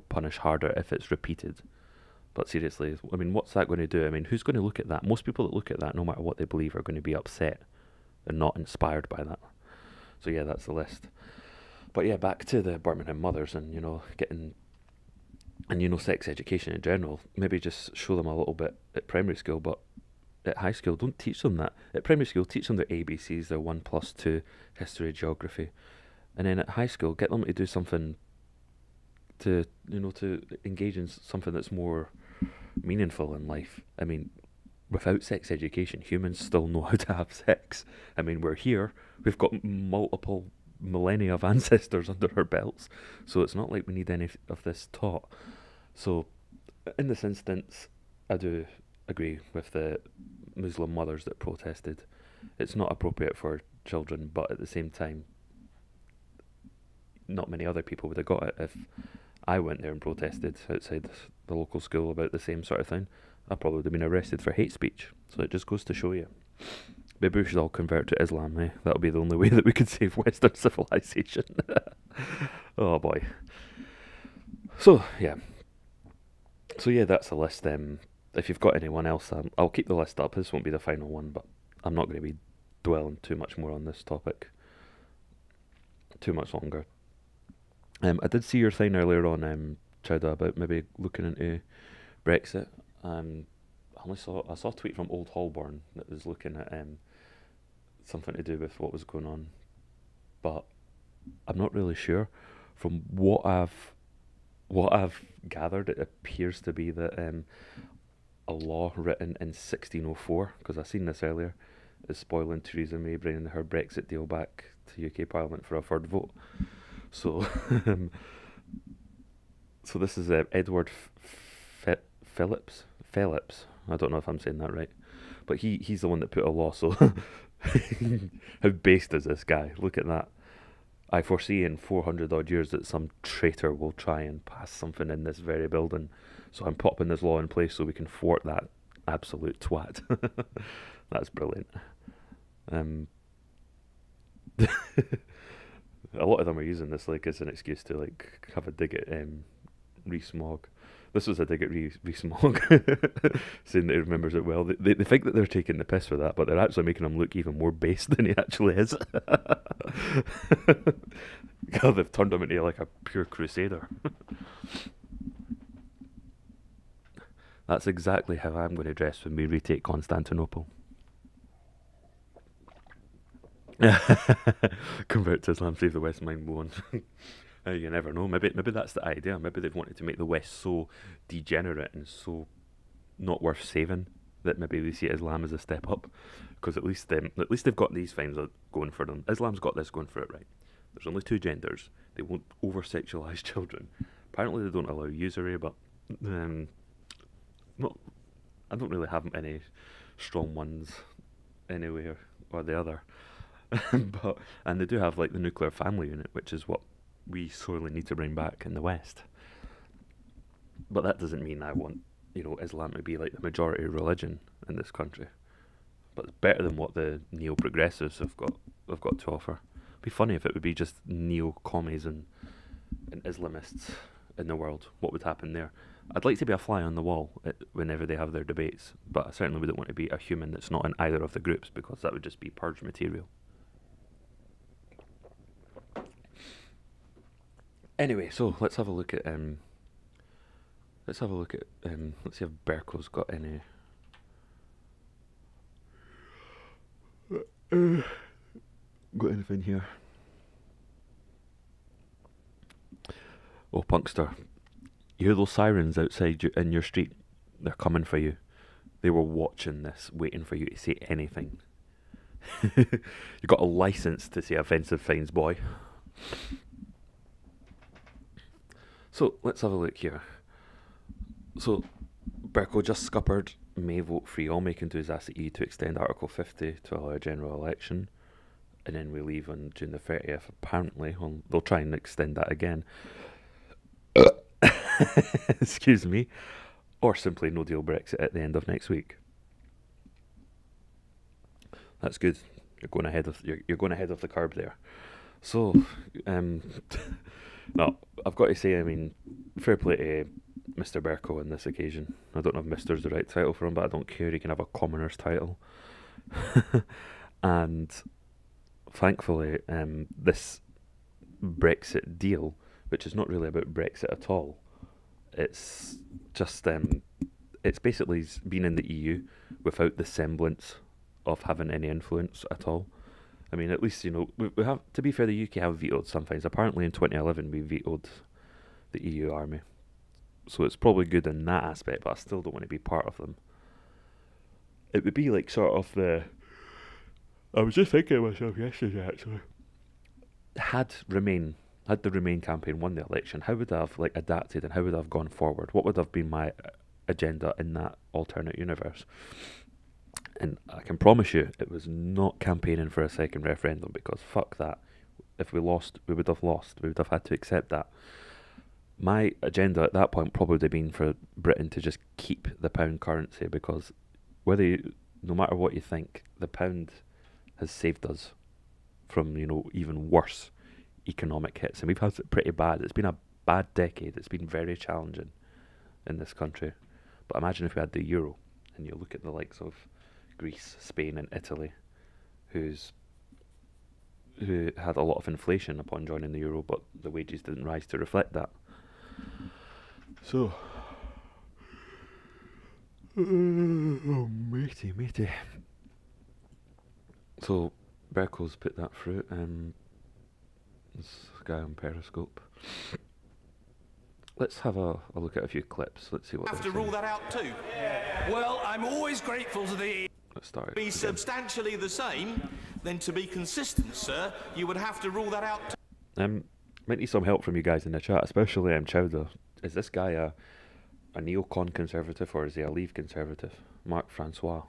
S1: punish harder if it's repeated. But seriously, I mean, what's that going to do? I mean, who's going to look at that? Most people that look at that, no matter what they believe, are going to be upset and not inspired by that. So yeah, that's the list. But yeah, back to the Birmingham mothers and, getting, and, sex education in general. Maybe just show them a little bit at primary school, but at high school, don't teach them that. At primary school, teach them their ABCs, their 1 plus 2, history, geography. And then at high school, get them to do something to engage in something that's more meaningful in life. I mean, without sex education, humans still know how to have sex. I mean, we're here. We've got multiple millennia of ancestors under our belts, so it's not like we need any of this taught. So in this instance, I do agree with the Muslim mothers that protested. It's not appropriate for children, but at the same time, not many other people would have got it. If I went there and protested outside the local school about the same sort of thing, I probably would have been arrested for hate speech. So it just goes to show you. Maybe we should all convert to Islam, eh? That would be the only way that we could save Western civilization. Oh boy. So yeah, that's the list. If you've got anyone else, I'll keep the list up. This won't be the final one, but I'm not going to be dwelling too much more on this topic too much longer. I did see your thing earlier on, Chowda, about maybe looking into Brexit. I saw a tweet from Old Holborn that was looking at something to do with what was going on, but I'm not really sure. From what I've gathered, it appears to be that a law written in 1604, because I seen this earlier, is spoiling Theresa May bringing her Brexit deal back to UK Parliament for a third vote. So, so this is Edward Phillips. I don't know if I'm saying that right, but he's the one that put a law. So, how based is this guy? Look at that. I foresee in 400 odd years that some traitor will try and pass something in this very building. So I'm popping this law in place so we can thwart that absolute twat. That's brilliant. A lot of them are using this like as an excuse to like have a dig at Rees-Mogg. This was a dig at Rees-Mogg, saying that he remembers it well. They think that they're taking the piss for that, but they're actually making him look even more based than he actually is. God, they've turned him into like a pure crusader. That's exactly how I'm going to dress when we retake Constantinople. Convert to Islam, save the West, mind blown. You never know. Maybe that's the idea. Maybe they've wanted to make the West so degenerate and so not worth saving that maybe they see Islam as a step up. Because at least they've got these things going for them. Islam's got this going for it, right? There's only 2 genders. They won't over-sexualise children. Apparently they don't allow usury, but I don't really have any strong ones anywhere or the other. And they do have like the nuclear family unit, which is what we sorely need to bring back in the West. But that doesn't mean I want, Islam to be like the majority religion in this country. But it's better than what the neo-progressives have got to offer. It'd be funny if it would be just neo-commies and Islamists in the world. What would happen there? I'd like to be a fly on the wall whenever they have their debates, but I certainly wouldn't want to be a human that's not in either of the groups, because that would just be purge material. Anyway, so let's have a look at let's see if Berco's got any got anything here. Oh, Punkster, you hear those sirens outside in your street? They're coming for you. They were watching this, waiting for you to say anything. You got a license to say offensive things, boy. So let's have a look here. So Berco just scuppered May vote free. All May can do is ask the EU to extend Article 50 to allow a general election, and then we leave on June the 30th. Apparently, they'll try and extend that again. Excuse me. Or simply no deal Brexit at the end of next week. That's good. You're going ahead of the curve there. So, no, I've got to say, I mean, fair play to Mr. Berco on this occasion. I don't know if Mr's the right title for him, but I don't care. He can have a commoner's title. And thankfully, this Brexit deal, which is not really about Brexit at all, it's just it's basically been in the EU without the semblance of having any influence at all. I mean, at least, you know, we have, to be fair, the UK have vetoed some things. Apparently in 2011 we vetoed the EU army, so it's probably good in that aspect, but I still don't want to be part of them. It would be like sort of I was just thinking to myself yesterday, actually, had the Remain campaign won the election, how would I have adapted and how would I have gone forward? What would have been my agenda in that alternate universe? And I can promise you it was not campaigning for a second referendum, because fuck that. If we lost, we would have lost. We would have had to accept that. My agenda at that point probably would have been for Britain to just keep the pound currency, because no matter what you think, the pound has saved us from, you know, even worse economic hits, and we've had it pretty bad. It's been a bad decade. It's been very challenging in this country. But imagine if we had the euro, and you look at the likes of Greece, Spain and Italy, who had a lot of inflation upon joining the euro, but the wages didn't rise to reflect that. So, oh, matey. So, Berco's put that through. This guy on Periscope. Let's have a look at a few clips. Let's see what.
S8: Have to rule that out too. Well, I'm always grateful to the.
S1: Let's start.
S8: Be substantially the same, then to be consistent, sir, you would have to rule that out too.
S1: Might need some help from you guys in the chat, especially Chowder. Is this guy a neocon conservative or is he a Leave conservative? Mark Francois.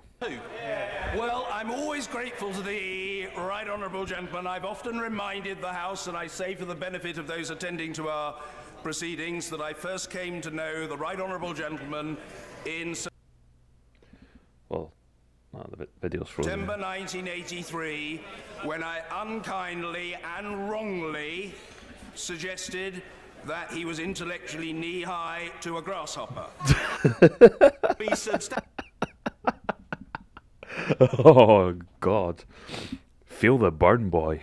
S8: Well, I'm always grateful to the right honourable gentleman. I've often reminded the House, and I say for the benefit of those attending to our proceedings, that I first came to know the right honourable gentleman in
S1: the video's frozen.
S8: September 1983, when I unkindly and wrongly suggested that he was intellectually knee-high to a grasshopper. Be substantial.
S1: Oh God! Feel the burn, boy.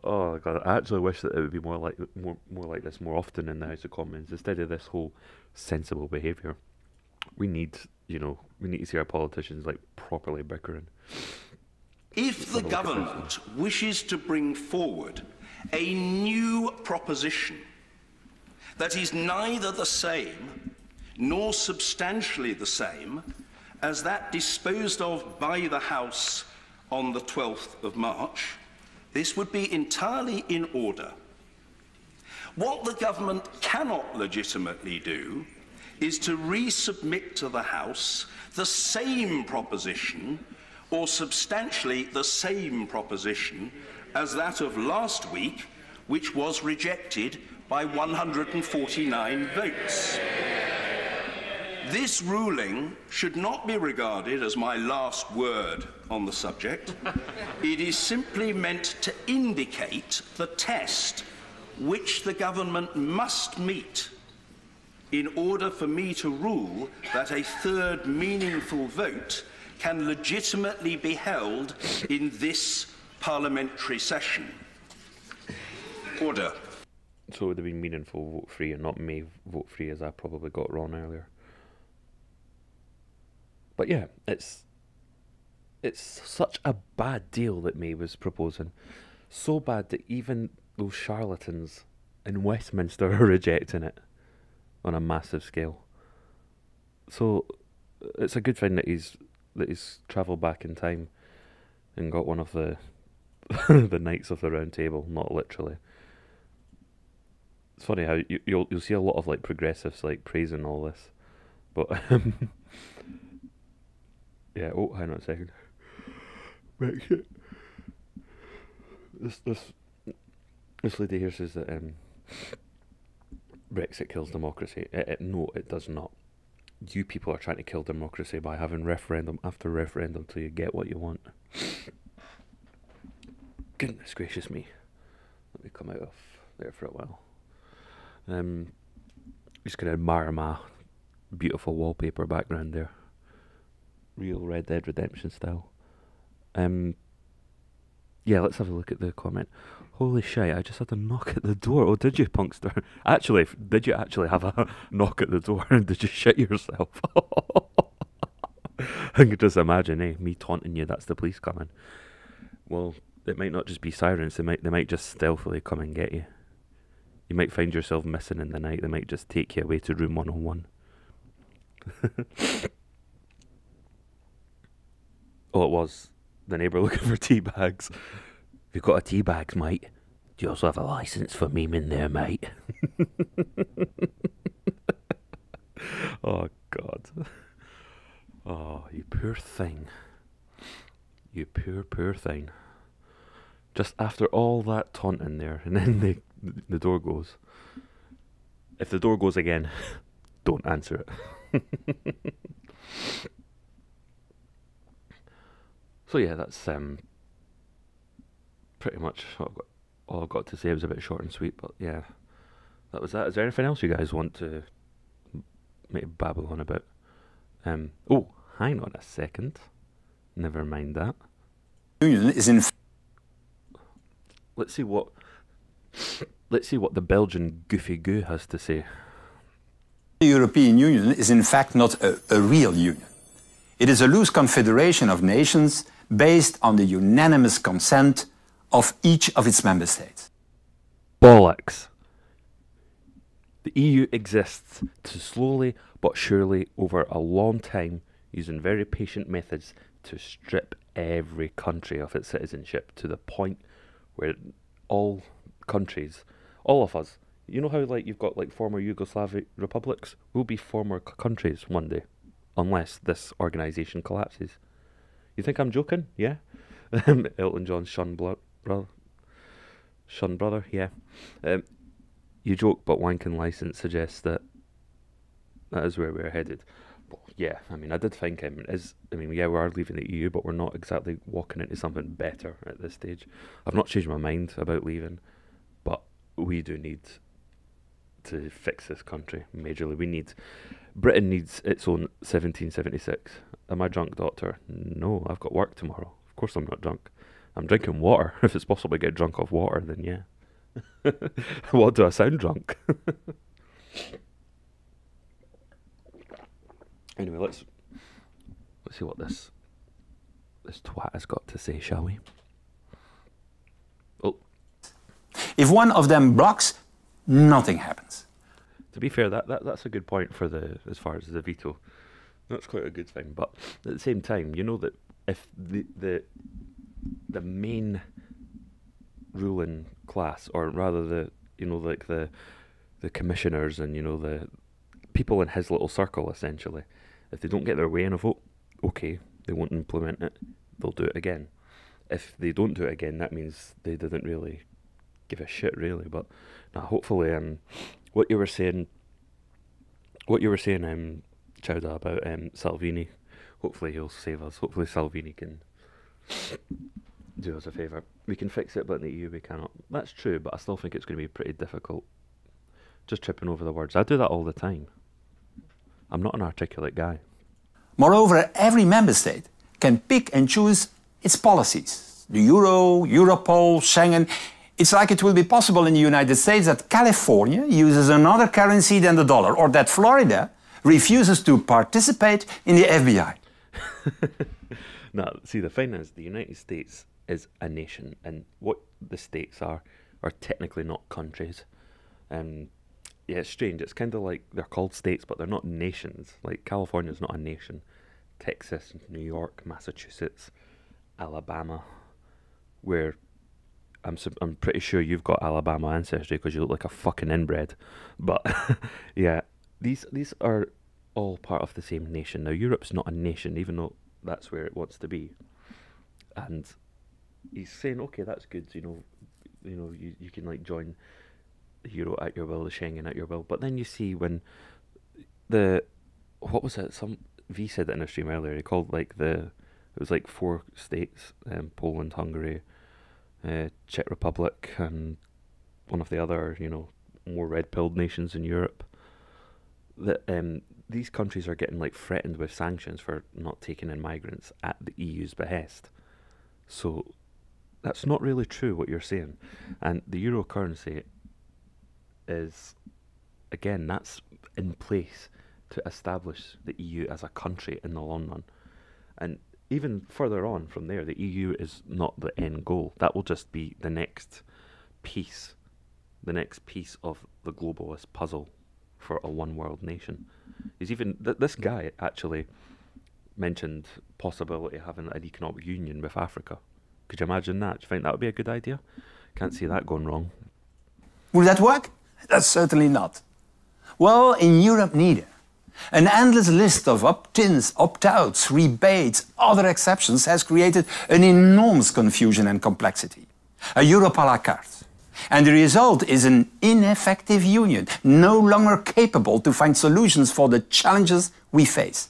S1: Oh God! I actually wish that it would be more like this more often in the House of Commons, instead of this whole sensible behaviour. We need to see our politicians properly bickering.
S9: If the government wishes to bring forward a new proposition that is neither the same nor substantially the same as that disposed of by the House on the 12th of March, this would be entirely in order. What the government cannot legitimately do is to resubmit to the House the same proposition, or substantially the same proposition, as that of last week, which was rejected by 149 votes. This ruling should not be regarded as my last word on the subject. It is simply meant to indicate the test which the government must meet in order for me to rule that a third meaningful vote can legitimately be held in this parliamentary session. Order.
S1: So it would have been meaningful vote free and not May vote free, as I probably got wrong earlier. But yeah, it's such a bad deal that May was proposing. So bad that even those charlatans in Westminster are rejecting it on a massive scale. So it's a good thing that he's travelled back in time and got one of the the Knights of the Round Table, not literally. It's funny how you'll see a lot of like progressives like praising all this, but yeah. Oh, hang on a second. Brexit. This lady here says that Brexit kills democracy. No, it does not. You people are trying to kill democracy by having referendum after referendum till you get what you want. Goodness gracious me. Let me come out of there for a while. Just gonna admire my beautiful wallpaper background there. Real Red Dead Redemption style. Yeah, let's have a look at the comment. Holy shit, I just had a knock at the door. Oh, did you, Punkster? Actually, did you actually have a knock at the door and did you shit yourself? I can just imagine, me taunting you, that's the police coming. Well, it might not just be sirens, they might just stealthily come and get you. You might find yourself missing in the night, they might just take you away to room 101. Oh, it was the neighbour looking for tea bags. Have you got a tea bags, mate? Do you also have a licence for memeing there, mate? Oh, God. Oh, you poor thing. You poor thing. Just after all that taunting there, and then the door goes. If the door goes again, don't answer it. So yeah, that's pretty much all I've got to say. It was a bit short and sweet, but yeah, that was that. Is there anything else you guys want to make babble on about? Oh, hang on a second. Never mind that.
S10: Union is in.
S1: Let's see what the Belgian Goofy Goo has to say.
S10: The European Union is in fact not a real union. It is a loose confederation of nations based on the unanimous consent of each of its member states.
S1: Bollocks. The EU exists to slowly but surely over a long time, using very patient methods, to strip every country of its citizenship to the point where all countries, all of us, you know how like you've got like former Yugoslav republics, we'll be former countries one day, unless this organisation collapses. You think I'm joking? Yeah. Elton John's Shun brother, yeah. You joke, but wanking license suggests that is where we're headed. Well, yeah, I mean, I did think yeah, we are leaving the EU, but we're not exactly walking into something better at this stage. I've not changed my mind about leaving, but we do need to fix this country majorly. Britain needs its own 1776. Am I drunk, doctor? No, I've got work tomorrow. Of course I'm not drunk. I'm drinking water. If it's possible to get drunk off water, then yeah. What do I sound drunk? Anyway, let's see what this twat has got to say, shall we? Oh.
S10: If one of them blocks, nothing happens.
S1: To be fair, that's a good point for as far as the veto. That's quite a good thing. But at the same time, you know that if the main ruling class, or rather the commissioners and the people in his little circle, essentially, if they don't get their way in a vote, okay, they won't implement it. They'll do it again. If they don't do it again, that means they didn't really give a shit, really. But now, hopefully, what you were saying, Chowda, about Salvini, hopefully he'll save us. Hopefully Salvini can do us a favour. We can fix it, but in the EU we cannot. That's true, but I still think it's going to be pretty difficult. Just tripping over the words. I do that all the time. I'm not an articulate guy.
S10: Moreover, every member state can pick and choose its policies. The Euro, Europol, Schengen. It's like it will be possible in the United States that California uses another currency than the dollar, or that Florida refuses to participate in the FBI.
S1: No, see, the thing is, the United States is a nation, and what the states are technically not countries. Yeah, it's strange. It's kind of like they're called states, but they're not nations. Like, California's not a nation. Texas, New York, Massachusetts, Alabama, where I'm pretty sure you've got Alabama ancestry because you look like a fucking inbred. But yeah, these are all part of the same nation. Now, Europe's not a nation, even though that's where it wants to be. And he's saying, okay, that's good. You can like join the Euro at your will, the Schengen at your will. But then you see when what was it? Some V said it in a stream earlier. He called like it was like 4 states: Poland, Hungary, Czech Republic, and one of the other, more red-pilled nations in Europe. That these countries are getting like threatened with sanctions for not taking in migrants at the EU's behest. So that's not really true what you're saying. And the euro currency is, again, that's in place to establish the EU as a country in the long run. And even further on from there, the EU is not the end goal. That will just be the next piece of the globalist puzzle for a one-world nation. He's even this guy actually mentioned possibility of having an economic union with Africa. Could you imagine that? Do you think that would be a good idea? Can't see that going wrong.
S10: Will that work? That's certainly not. Well, in Europe neither. An endless list of opt-ins, opt-outs, rebates, other exceptions has created an enormous confusion and complexity. A Europe à la carte. And the result is an ineffective union, no longer capable to find solutions for the challenges we face.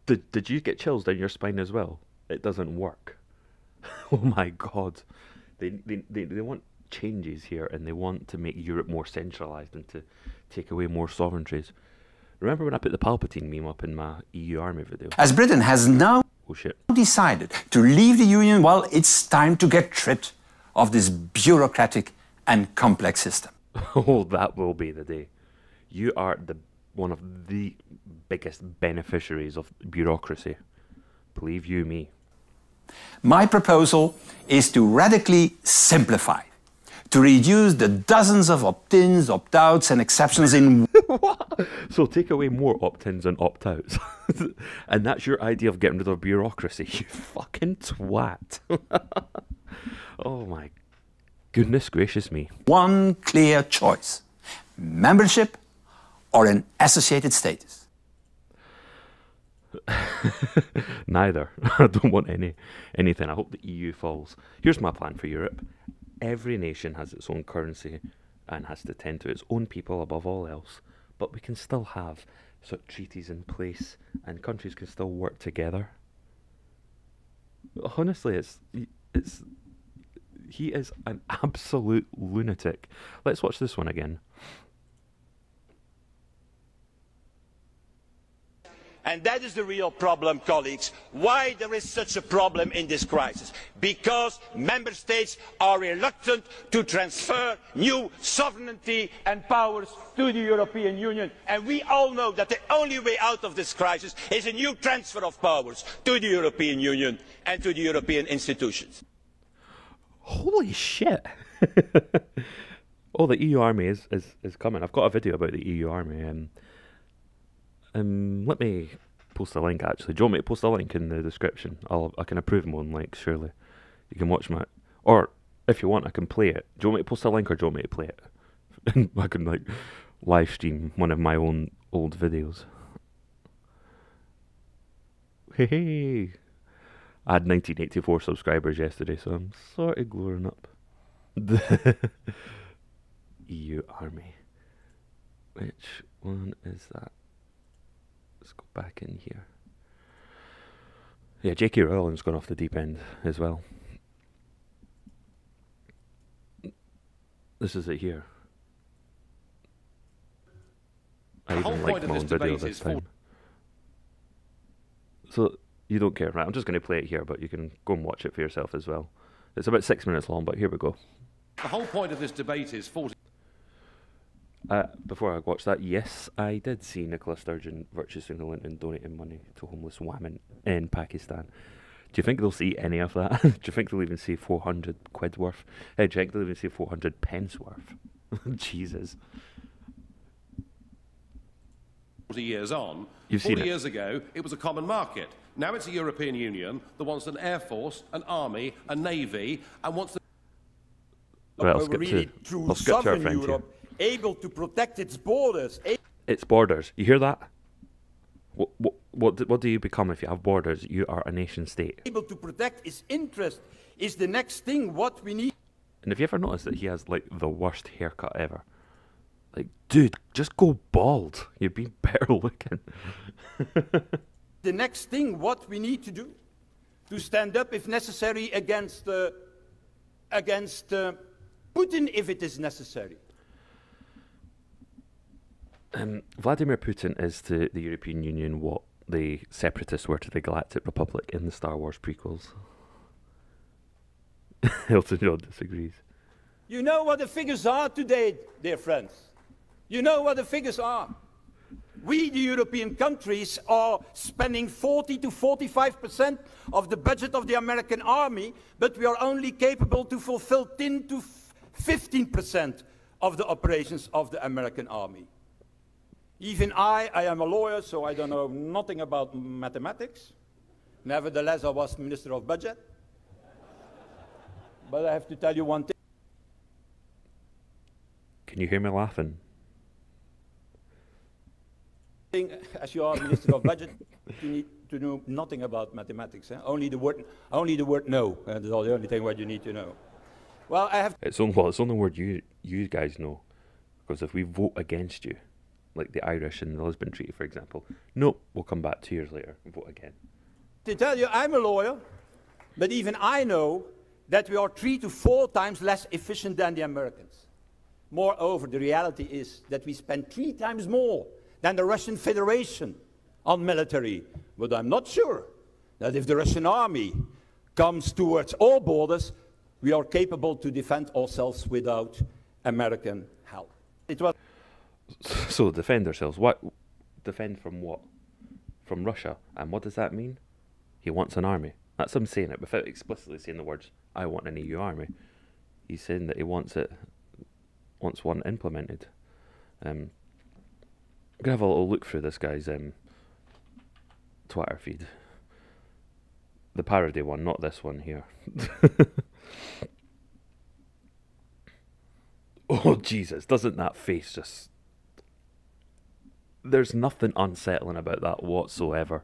S1: Did you get chills down your spine as well? It doesn't work. Oh my God. They want changes here, and they want to make Europe more centralised and to take away more sovereignties. Remember when I put the Palpatine meme up in my EU army video?
S10: As Britain has now decided to leave the Union, well, it's time to get rid of this bureaucratic and complex system.
S1: Oh, that will be the day. You are one of the biggest beneficiaries of bureaucracy. Believe you me.
S10: My proposal is to radically simplify, to reduce the dozens of opt-ins, opt-outs and exceptions in...
S1: What? So take away more opt-ins and opt-outs. And that's your idea of getting rid of bureaucracy, you fucking twat. Oh my goodness gracious me.
S10: One clear choice: membership or an associated status.
S1: Neither. I don't want anything. I hope the EU falls. Here's my plan for Europe. Every nation has its own currency and has to tend to its own people above all else, but we can still have sort of treaties in place and countries can still work together. Honestly, he is an absolute lunatic. Let's watch this one again.
S11: And that is the real problem, colleagues. Why there is such a problem in this crisis? Because member states are reluctant to transfer new sovereignty and powers to the European Union. And we all know that the only way out of this crisis is a new transfer of powers to the European Union and to the European institutions.
S1: Holy shit. Oh, the EU army is coming. I've got a video about the EU army. Let me post a link, actually. Do you want me to post a link in the description? I can approve my own links, surely. You can watch my... Or, if you want, I can play it. Do you want me to post a link, or do you want me to play it? And I can, like, live stream one of my own old videos. Hey! I had 1984 subscribers yesterday, so I'm sort of glowing up. The EU army. Which one is that? Let's go back in here. Yeah, J.K. Rowling's gone off the deep end as well. This is it here. I even liked my own video this time. So You don't care, right? I'm just going to play it here, but you can go and watch it for yourself as well. It's about 6 minutes long, but here we go.
S12: The whole point of this debate is 40...
S1: Before I watched that, yes, I did see Nicola Sturgeon virtue signaling and donating money to homeless women in Pakistan. Do you think they'll see any of that? Do you think they'll even see 400 quid worth? Do you think they'll even see 400 pence worth? Jesus.
S12: 40 years on,
S1: You've seen
S12: 40
S1: it.
S12: years ago, it was a common market. Now it's a European Union that wants an air force, an army, a navy, and wants to...
S1: Well, I'll skip to our friend here.
S13: Able to protect its borders.
S1: Its borders. You hear that? What do you become if you have borders? You are a nation state.
S13: Able to protect its interest is the next thing what we need.
S1: And have you ever noticed that he has like the worst haircut ever? Like, dude, just go bald. You'd be better looking.
S13: The next thing what we need to do, to stand up if necessary against Putin if it is necessary.
S1: Vladimir Putin is to the European Union what the separatists were to the Galactic Republic in the Star Wars prequels. Elton John disagrees.
S13: You know what the figures are today, dear friends. You know what the figures are. We, the European countries, are spending 40 to 45% of the budget of the American army, but we are only capable to fulfill 10 to 15% of the operations of the American army. Even I am a lawyer, so I don't know nothing about mathematics. Nevertheless, I was Minister of Budget. But I have to tell you one thing.
S1: Can you hear me laughing?
S13: As you are Minister of Budget, you need to know nothing about mathematics. Eh? Only the word no. That's all the only thing what you need to know. Well, I have...
S1: It's only word you guys know. Because if we vote against you, like the Irish in the Lisbon Treaty, for example, nope, we'll come back 2 years later and vote again.
S13: To tell you, I'm a lawyer, but even I know that we are 3 to 4 times less efficient than the Americans. Moreover, the reality is that we spend 3 times more than the Russian Federation on military. But I'm not sure that if the Russian army comes towards our borders, we are capable to defend ourselves without American help. It was...
S1: So defend ourselves. What? Defend from what? From Russia. And what does that mean? He wants an army. That's him saying it without explicitly saying the words, I want an EU army. He's saying that he wants one implemented. I'm going to have a little look through this guy's Twitter feed. The parody one, not this one here. Oh, Jesus, doesn't that face just... There's nothing unsettling about that whatsoever.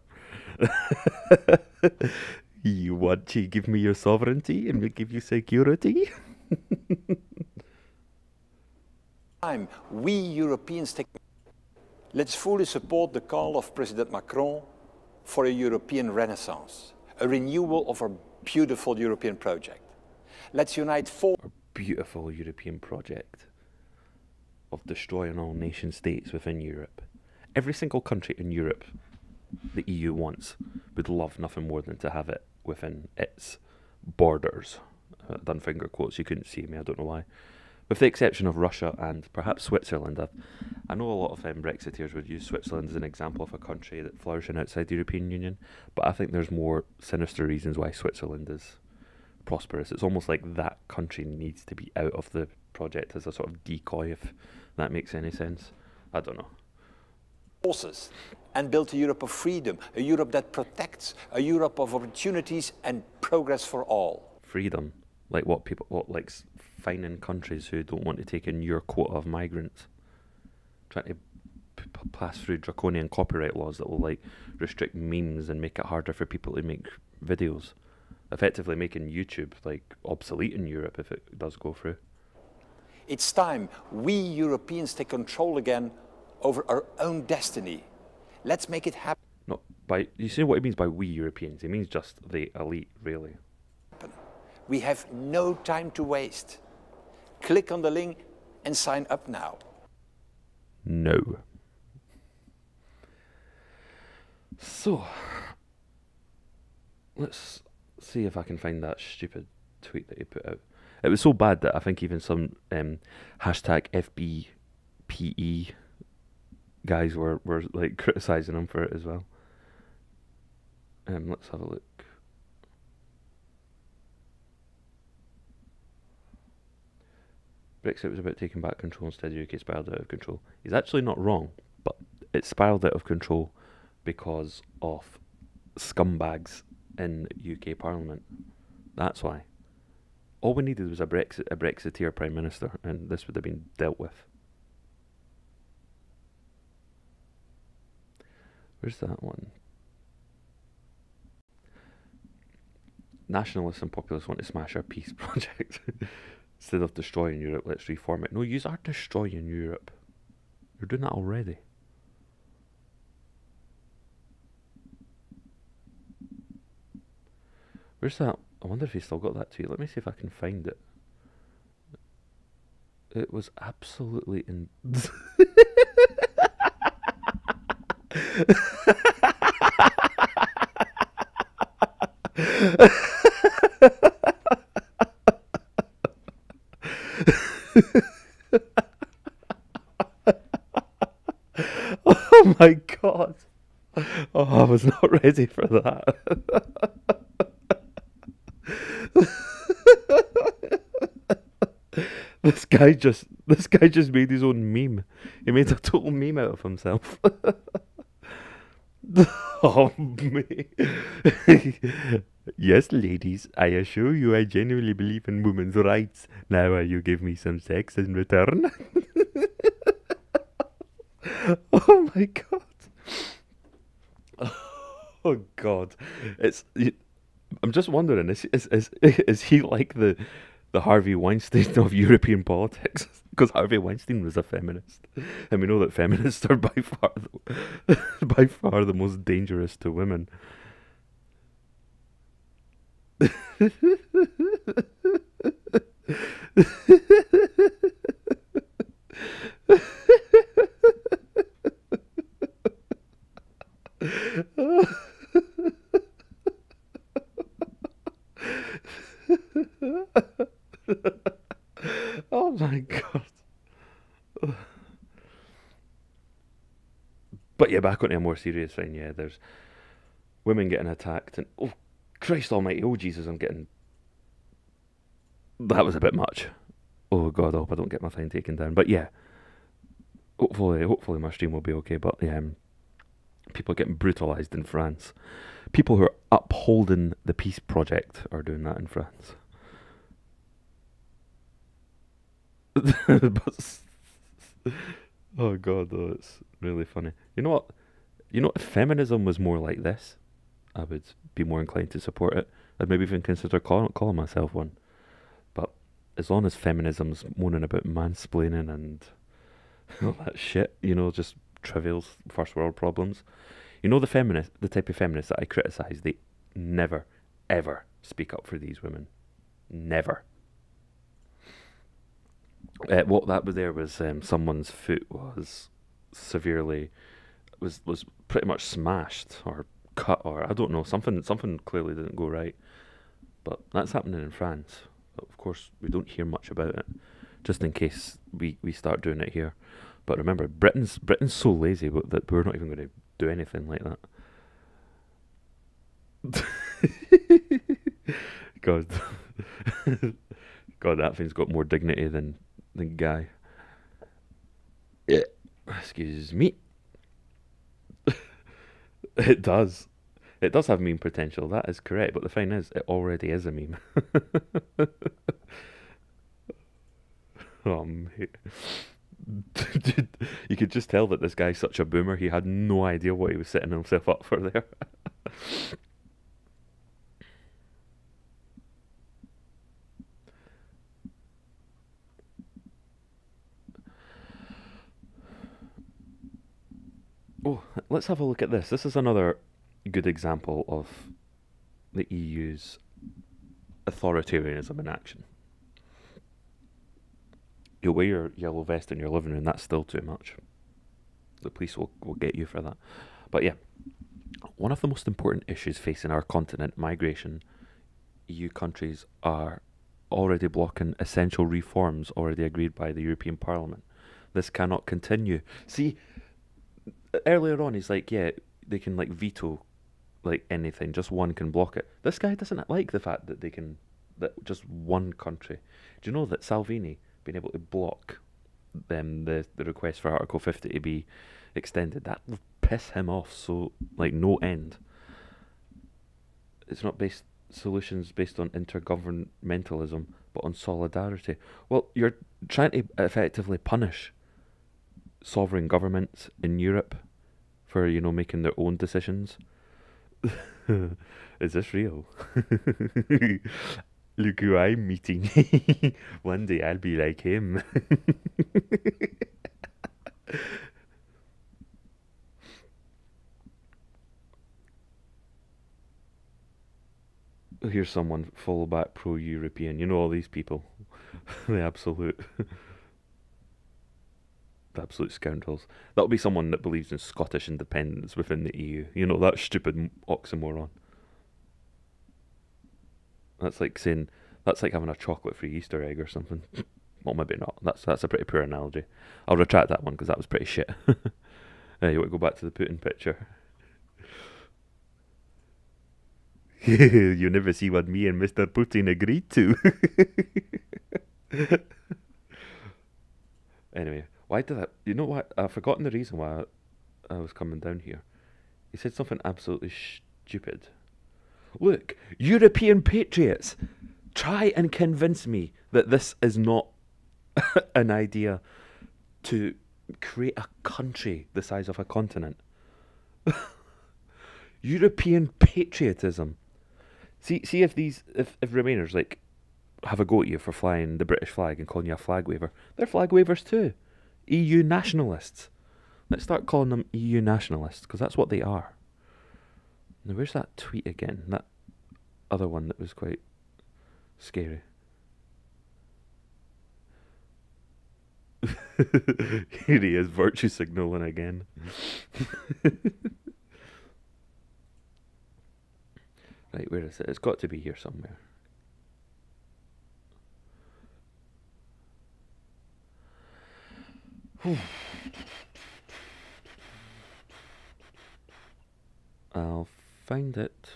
S1: You want to give me your sovereignty and we give you security?
S10: We Europeans take... Let's fully support the call of President Macron for a European renaissance, a renewal of our beautiful European project. Let's unite for...
S1: Our beautiful European project of destroying all nation states within Europe. Every single country in Europe the EU wants would love nothing more than to have it within its borders. I've done finger quotes, you couldn't see me, I don't know why. With the exception of Russia and perhaps Switzerland. I know a lot of Brexiteers would use Switzerland as an example of a country that's flourishing outside the European Union, but I think there's more sinister reasons why Switzerland is prosperous. It's almost like that country needs to be out of the project as a sort of decoy, if that makes any sense. I don't know.
S10: Forces and build a Europe of freedom, a Europe that protects, a Europe of opportunities and progress for all.
S1: Freedom? Like what people, like fining countries who don't want to take in your quota of migrants? Trying to pass through draconian copyright laws that will like restrict memes and make it harder for people to make videos. Effectively making YouTube like obsolete in Europe if it does go through.
S10: It's time we Europeans take control again over our own destiny. Let's make it happen.
S1: No, you see what he means by we Europeans? He means just the elite, really.
S10: We have no time to waste. Click on the link and sign up now.
S1: No. So, let's see if I can find that stupid tweet that he put out. It was so bad that I think even some hashtag FBPE guys were like criticising him for it as well. Let's have a look. Brexit was about taking back control, instead the UK spiralled out of control. He's actually not wrong, but it spiralled out of control because of scumbags in UK Parliament. That's why. All we needed was a Brexiteer Prime Minister, and this would have been dealt with. Where's that one? Nationalists and populists want to smash our peace project. Instead of destroying Europe, let's reform it. No, yous are destroying Europe. You're doing that already. Where's that? I wonder if he still got that tweet. Let me see if I can find it. It was absolutely in... Oh my god. Oh, I was not ready for that. This guy just made his own meme. He made a total meme out of himself. Oh me. Yes, ladies, I assure you I genuinely believe in women's rights. Now will you give me some sex in return? Oh my god. Oh god. I'm just wondering, is he like the Harvey Weinstein of European politics? Because Harvey Weinstein was a feminist, and we know that feminists are by far the most dangerous to women. Oh my god. But yeah, back on a more serious thing, yeah, there's women getting attacked, and oh Christ almighty, oh Jesus, that was a bit much. Oh god, I hope I don't get my thing taken down. But yeah, hopefully my stream will be okay. But yeah, people getting brutalised in France. People who are upholding the peace project are doing that in France. Oh god, though, it's really funny. You know what? If feminism was more like this, I would be more inclined to support it. I'd maybe even consider calling myself one. But as long as feminism's moaning about mansplaining and all that shit, just trivial first world problems. The type of feminists that I criticise, they never, ever speak up for these women. Never. What that was there was someone's foot was severely, was pretty much smashed or cut, or I don't know, something clearly didn't go right. But that's happening in France. But of course, we don't hear much about it, just in case we start doing it here. But remember, Britain's so lazy that we're not even going to do anything like that. God, God, that thing's got more dignity than Guy. Yeah, excuse me. It does. It does have meme potential. That is correct. But the thing is, it already is a meme. Oh mate. Dude, you could just tell that this guy's such a boomer. He had no idea what he was setting himself up for there. Oh, let's have a look at this. This is another good example of the EU's authoritarianism in action. You wear your yellow vest in your living room, that's still too much. The police will get you for that. But yeah, one of the most important issues facing our continent, migration, EU countries are already blocking essential reforms already agreed by the European Parliament. This cannot continue. See, earlier on he's like, yeah, they can like veto like anything, just one can block it. This guy doesn't like the fact that that just one country. Do you know that Salvini being able to block the request for Article 50 to be extended, that will piss him off so like no end. It's not solutions based on intergovernmentalism, but on solidarity. Well, you're trying to effectively punish sovereign governments in Europe for, making their own decisions. Is this real? Look who I'm meeting. One day I'll be like him. Here's someone full back pro-European. You know all these people. The absolute scoundrels. That'll be someone that believes in Scottish independence within the EU. You know, that stupid oxymoron. That's like having a chocolate-free Easter egg or something. Well, maybe not. That's a pretty poor analogy. I'll retract that one because that was pretty shit. You want to go back to the Putin picture? You never see what me and Mr. Putin agreed to. Anyway, why did that? You know what? I've forgotten the reason why I was coming down here. He said something absolutely stupid. Look, European patriots, try and convince me that this is not an idea to create a country the size of a continent. European patriotism. See if Remainers like have a go at you for flying the British flag and calling you a flag waver. They're flag wavers too. EU nationalists. Let's start calling them EU nationalists because that's what they are. Now where's that tweet again? That other one that was quite scary. Here he is, virtue signaling again. Right, where is it? It's got to be here somewhere. I'll find it.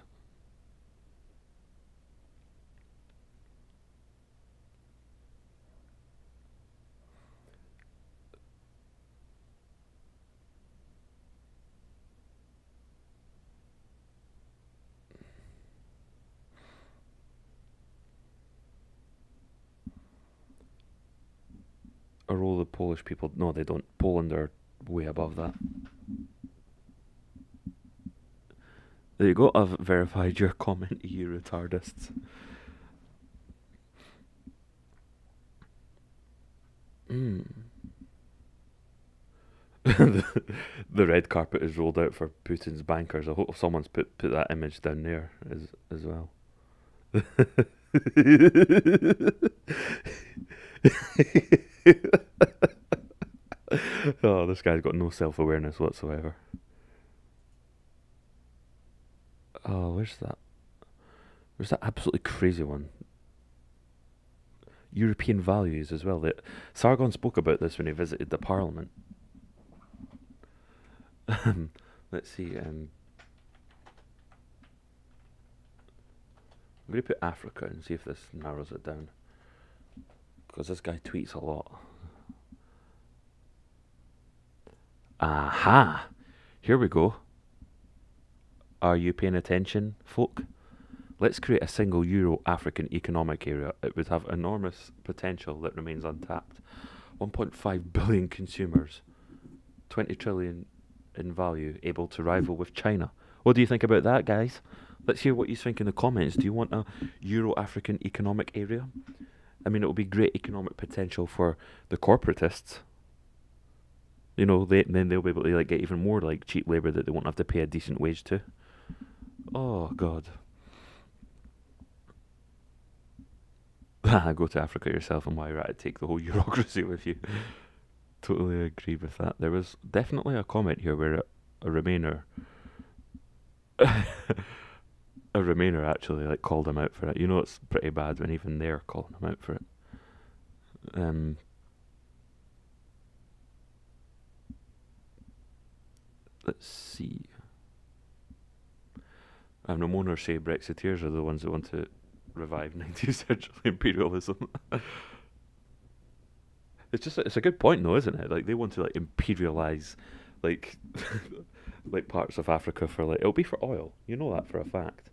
S1: Are all the Polish people? No, they don't. Poland are way above that. There you go. I've verified your comment, you retardists. The red carpet is rolled out for Putin's bankers. I hope someone's put that image down there as well. Oh, this guy's got no self-awareness whatsoever. Oh, where's that? Where's that absolutely crazy one? European values as well. Sargon spoke about this when he visited the Parliament. Let's see. I'm going to put Africa and see if this narrows it down. Because this guy tweets a lot. Aha! Here we go. Are you paying attention, folk? Let's create a single Euro-African economic area. It would have enormous potential that remains untapped. 1.5 billion consumers, 20 trillion in value, able to rival with China. What do you think about that, guys? Let's hear what you think in the comments. Do you want a Euro-African economic area? I mean, it will be great economic potential for the corporatists. You know, then they'll be able to get even more cheap labour that they won't have to pay a decent wage to. Oh God. Go to Africa yourself, and why you're at it, take the whole bureaucracy with you. Totally agree with that. There was definitely a comment here where a Remainer a Remainer actually like called him out for it. You know, it's pretty bad when even they're calling him out for it. Let's see. No more nor say Brexiteers are the ones that want to revive 19th century imperialism. It's a good point though, isn't it? Like they want to like imperialize like like parts of Africa for like it'll be for oil. You know that for a fact.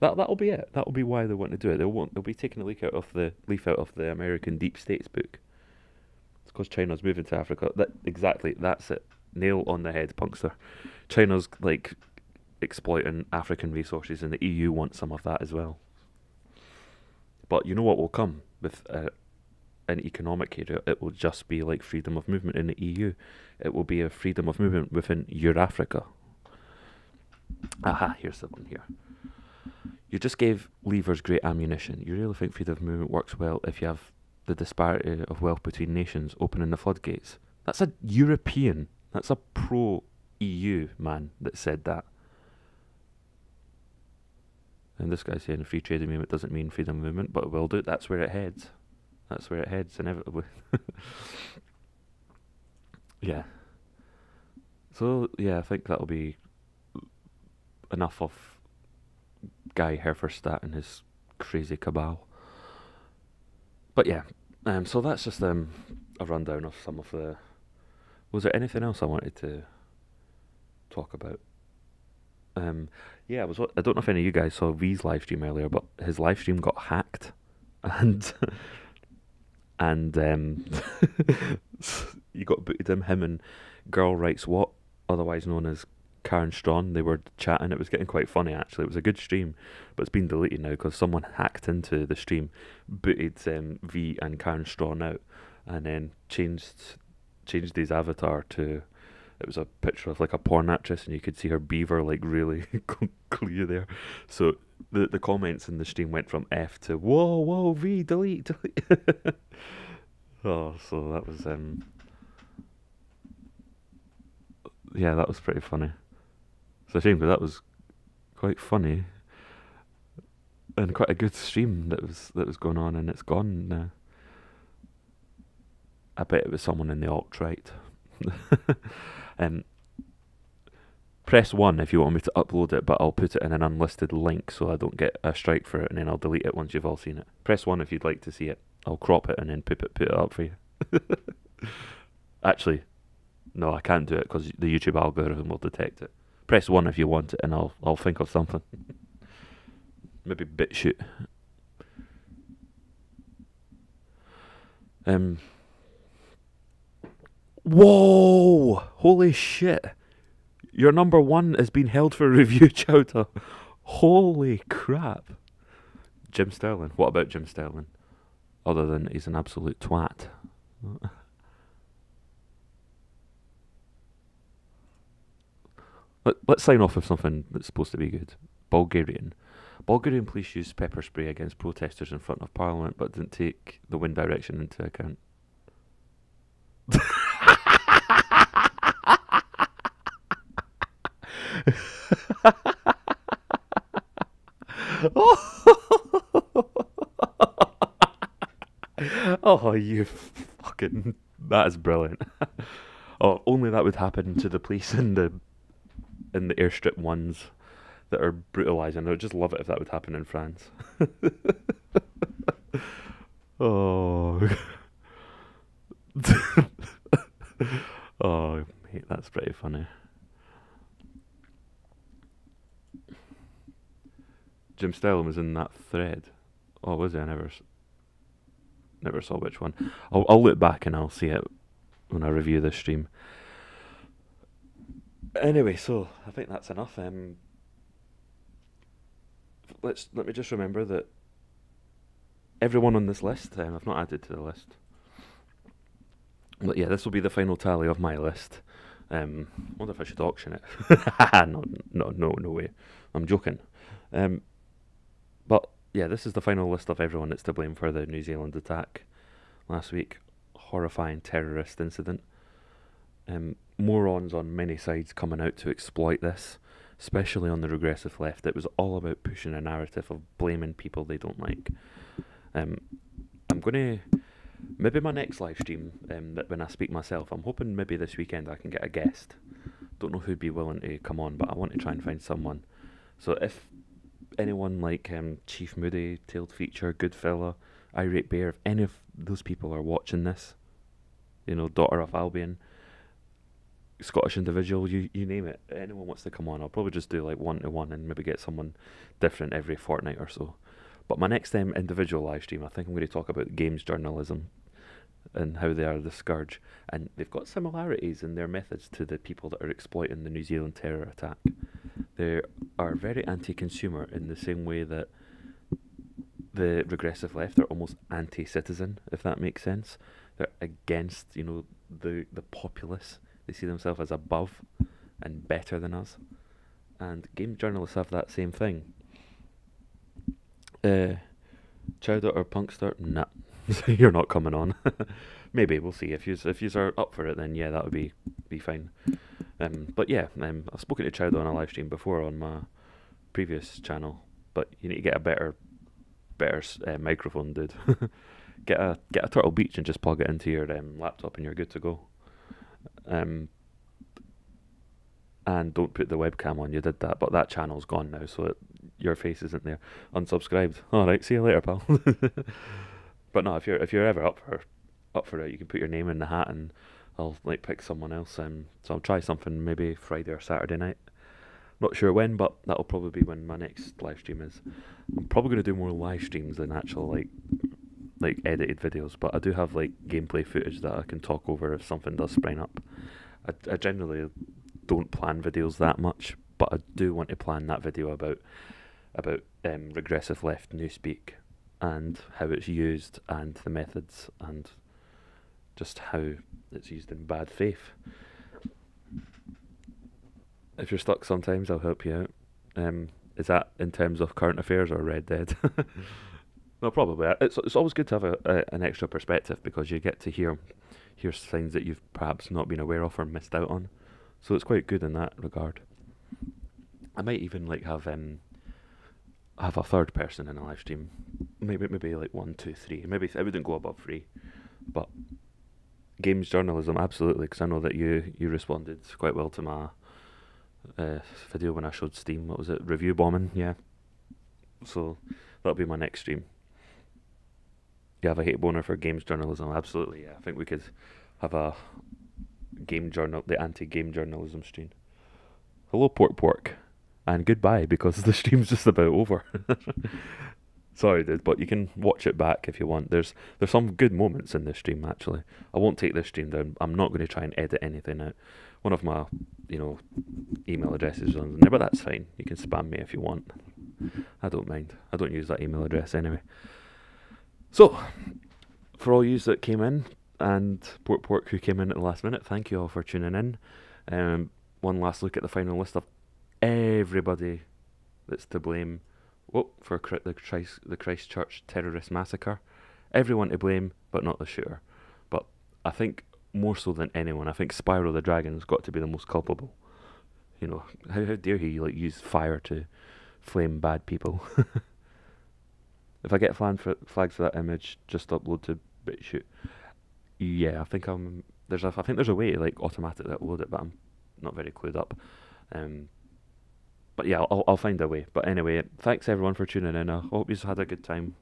S1: That'll be it. That'll be why they want to do it. They'll be taking a leaf out of the American deep states book. It's because China's moving to Africa. That's it. Nail on the head, punkster. China's like exploiting African resources, and the EU wants some of that as well. But you know what will come with an economic area? It will just be like freedom of movement in the EU. It will be a freedom of movement within Eurafrica. Aha, here's the one here. You just gave leavers great ammunition. You really think freedom of movement works well if you have the disparity of wealth between nations opening the floodgates? That's a European, that's a pro-EU man that said that. And this guy's saying free trade movement doesn't mean freedom of movement, but it will do. That's where it heads. That's where it heads, inevitably. Yeah. So, yeah, I think that'll be enough of Guy Verhofstadt and his crazy cabal. But yeah, so that's just a rundown of some of the... Was there anything else I wanted to talk about? Yeah, I don't know if any of you guys saw V's live stream earlier, but his live stream got hacked, and you got booted him and Girl Writes What, otherwise known as Karen Strawn. They were chatting. It was getting quite funny actually. It was a good stream, but it's been deleted now because someone hacked into the stream, booted V and Karen Strawn out, and then changed his avatar to... It was a picture of like a porn actress, and you could see her beaver like really clear there. So the comments in the stream went from F to whoa V, delete. Oh, so that was yeah, that was pretty funny. It's a shame because that was quite funny and quite a good stream that was going on, and it's gone now. I bet it was someone in the alt-right. Press 1 if you want me to upload it, but I'll put it in an unlisted link so I don't get a strike for it, and then I'll delete it once you've all seen it. Press 1 if you'd like to see it. I'll crop it and then put it up for you. Actually, no, I can't do it because the YouTube algorithm will detect it. Press 1 if you want it, and I'll think of something. Maybe BitChute. Whoa! Holy shit! Your number 1 has been held for review, Chowder. Holy crap! Jim Sterling. What about Jim Sterling? Other than he's an absolute twat. Let's sign off with something that's supposed to be good. Bulgarian police used pepper spray against protesters in front of Parliament, but didn't take the wind direction into account. Oh, you fucking... That is brilliant. Oh, only that would happen to the police in the airstrip ones that are brutalising. I would just love it if that would happen in France. Oh. Oh, mate, that's pretty funny. Jim Sterling was in that thread. Oh, was he? I never saw which one. I'll look back and I'll see it when I review this stream. Anyway, so I think that's enough. Let me just remember that everyone on this list, I've not added to the list. But yeah, this will be the final tally of my list. Wonder if I should auction it. No way. I'm joking. But yeah, this is the final list of everyone that's to blame for the New Zealand attack last week. Horrifying terrorist incident. Morons on many sides coming out to exploit this. especially on the regressive left. It was all about pushing a narrative of blaming people they don't like. I'm going to, maybe my next live stream, that when I speak myself, I'm hoping maybe this weekend I can get a guest. Don't know who'd be willing to come on, but I want to try and find someone. So if anyone like Chief Moody, Tailed Feature, Goodfella, Irate Bear, if any of those people are watching this, you know, Daughter of Albion, Scottish Individual, you name it, anyone wants to come on, I'll probably just do like 1-to-1 and maybe get someone different every fortnight or so. But my next individual live stream, I think I'm going to talk about games journalism and how they are the scourge. And they've got similarities in their methods to the people that are exploiting the New Zealand terror attack. They are very anti-consumer in the same way that the regressive left are almost anti-citizen, if that makes sense. They're against, you know, the populace. They see themselves as above and better than us. And game journalists have that same thing. Chowder or Punkster? Nah. You're not coming on. Maybe, we'll see. If yous are up for it, then yeah, that would be fine. But yeah, I've spoken to Chowder on a live stream before on my previous channel, but you need to get a better microphone, dude. Get a Turtle Beach and just plug it into your laptop and you're good to go. And don't put the webcam on. You did that, but that channel's gone now, so your face isn't there. Unsubscribed. All right, see you later, pal. But no, if you're ever up for it, you can put your name in the hat, and I'll like pick someone else. So I'll try something maybe Friday or Saturday night. Not sure when, but that'll probably be when my next live stream is. I'm probably going to do more live streams than actual like edited videos, but I do have like gameplay footage that I can talk over if something does spring up. I generally don't plan videos that much, but I do want to plan that video about regressive left newspeak and how it's used and the methods and just how it's used in bad faith. If you're stuck sometimes, I'll help you out. Is that in terms of current affairs or Red Dead? No, probably. It's always good to have an extra perspective because you get to hear things that you've perhaps not been aware of or missed out on. So it's quite good in that regard. I might even like have a third person in a live stream. Maybe like 1, 2, 3. Maybe I wouldn't go above 3. But games journalism, absolutely, because I know that you responded quite well to my video when I showed Steam. What was it? Review bombing, yeah. So that'll be my next stream. You have a hate boner for games journalism? Absolutely, yeah. I think we could have a the anti-game journalism stream. Hello, Pork, and goodbye, because the stream's just about over. Sorry, dude, but you can watch it back if you want. There's some good moments in this stream, actually. I won't take this stream down. I'm not going to try and edit anything out. One of my, email addresses is on there, but that's fine. You can spam me if you want. I don't mind. I don't use that email address anyway. So, for all yous that came in, and Pork who came in at the last minute, thank you all for tuning in. One last look at the final list of everybody that's to blame for the Christchurch terrorist massacre. Everyone to blame, but not the shooter. But I think more so than anyone, I think Spyro the Dragon's got to be the most culpable. How dare he use fire to flame bad people? If I get flagged for that image, just upload to BitChute. Yeah, I think there's a way to automatically upload it, but I'm not very clued up. But yeah, I'll find a way. But anyway, thanks everyone for tuning in. I hope you've had a good time.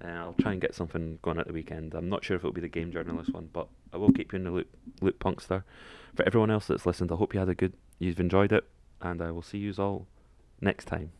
S1: I'll try and get something going at the weekend. I'm not sure if it'll be the game journalist one, but I will keep you in the loop, Punkster. For everyone else that's listened, I hope you've enjoyed it, and I will see you all next time.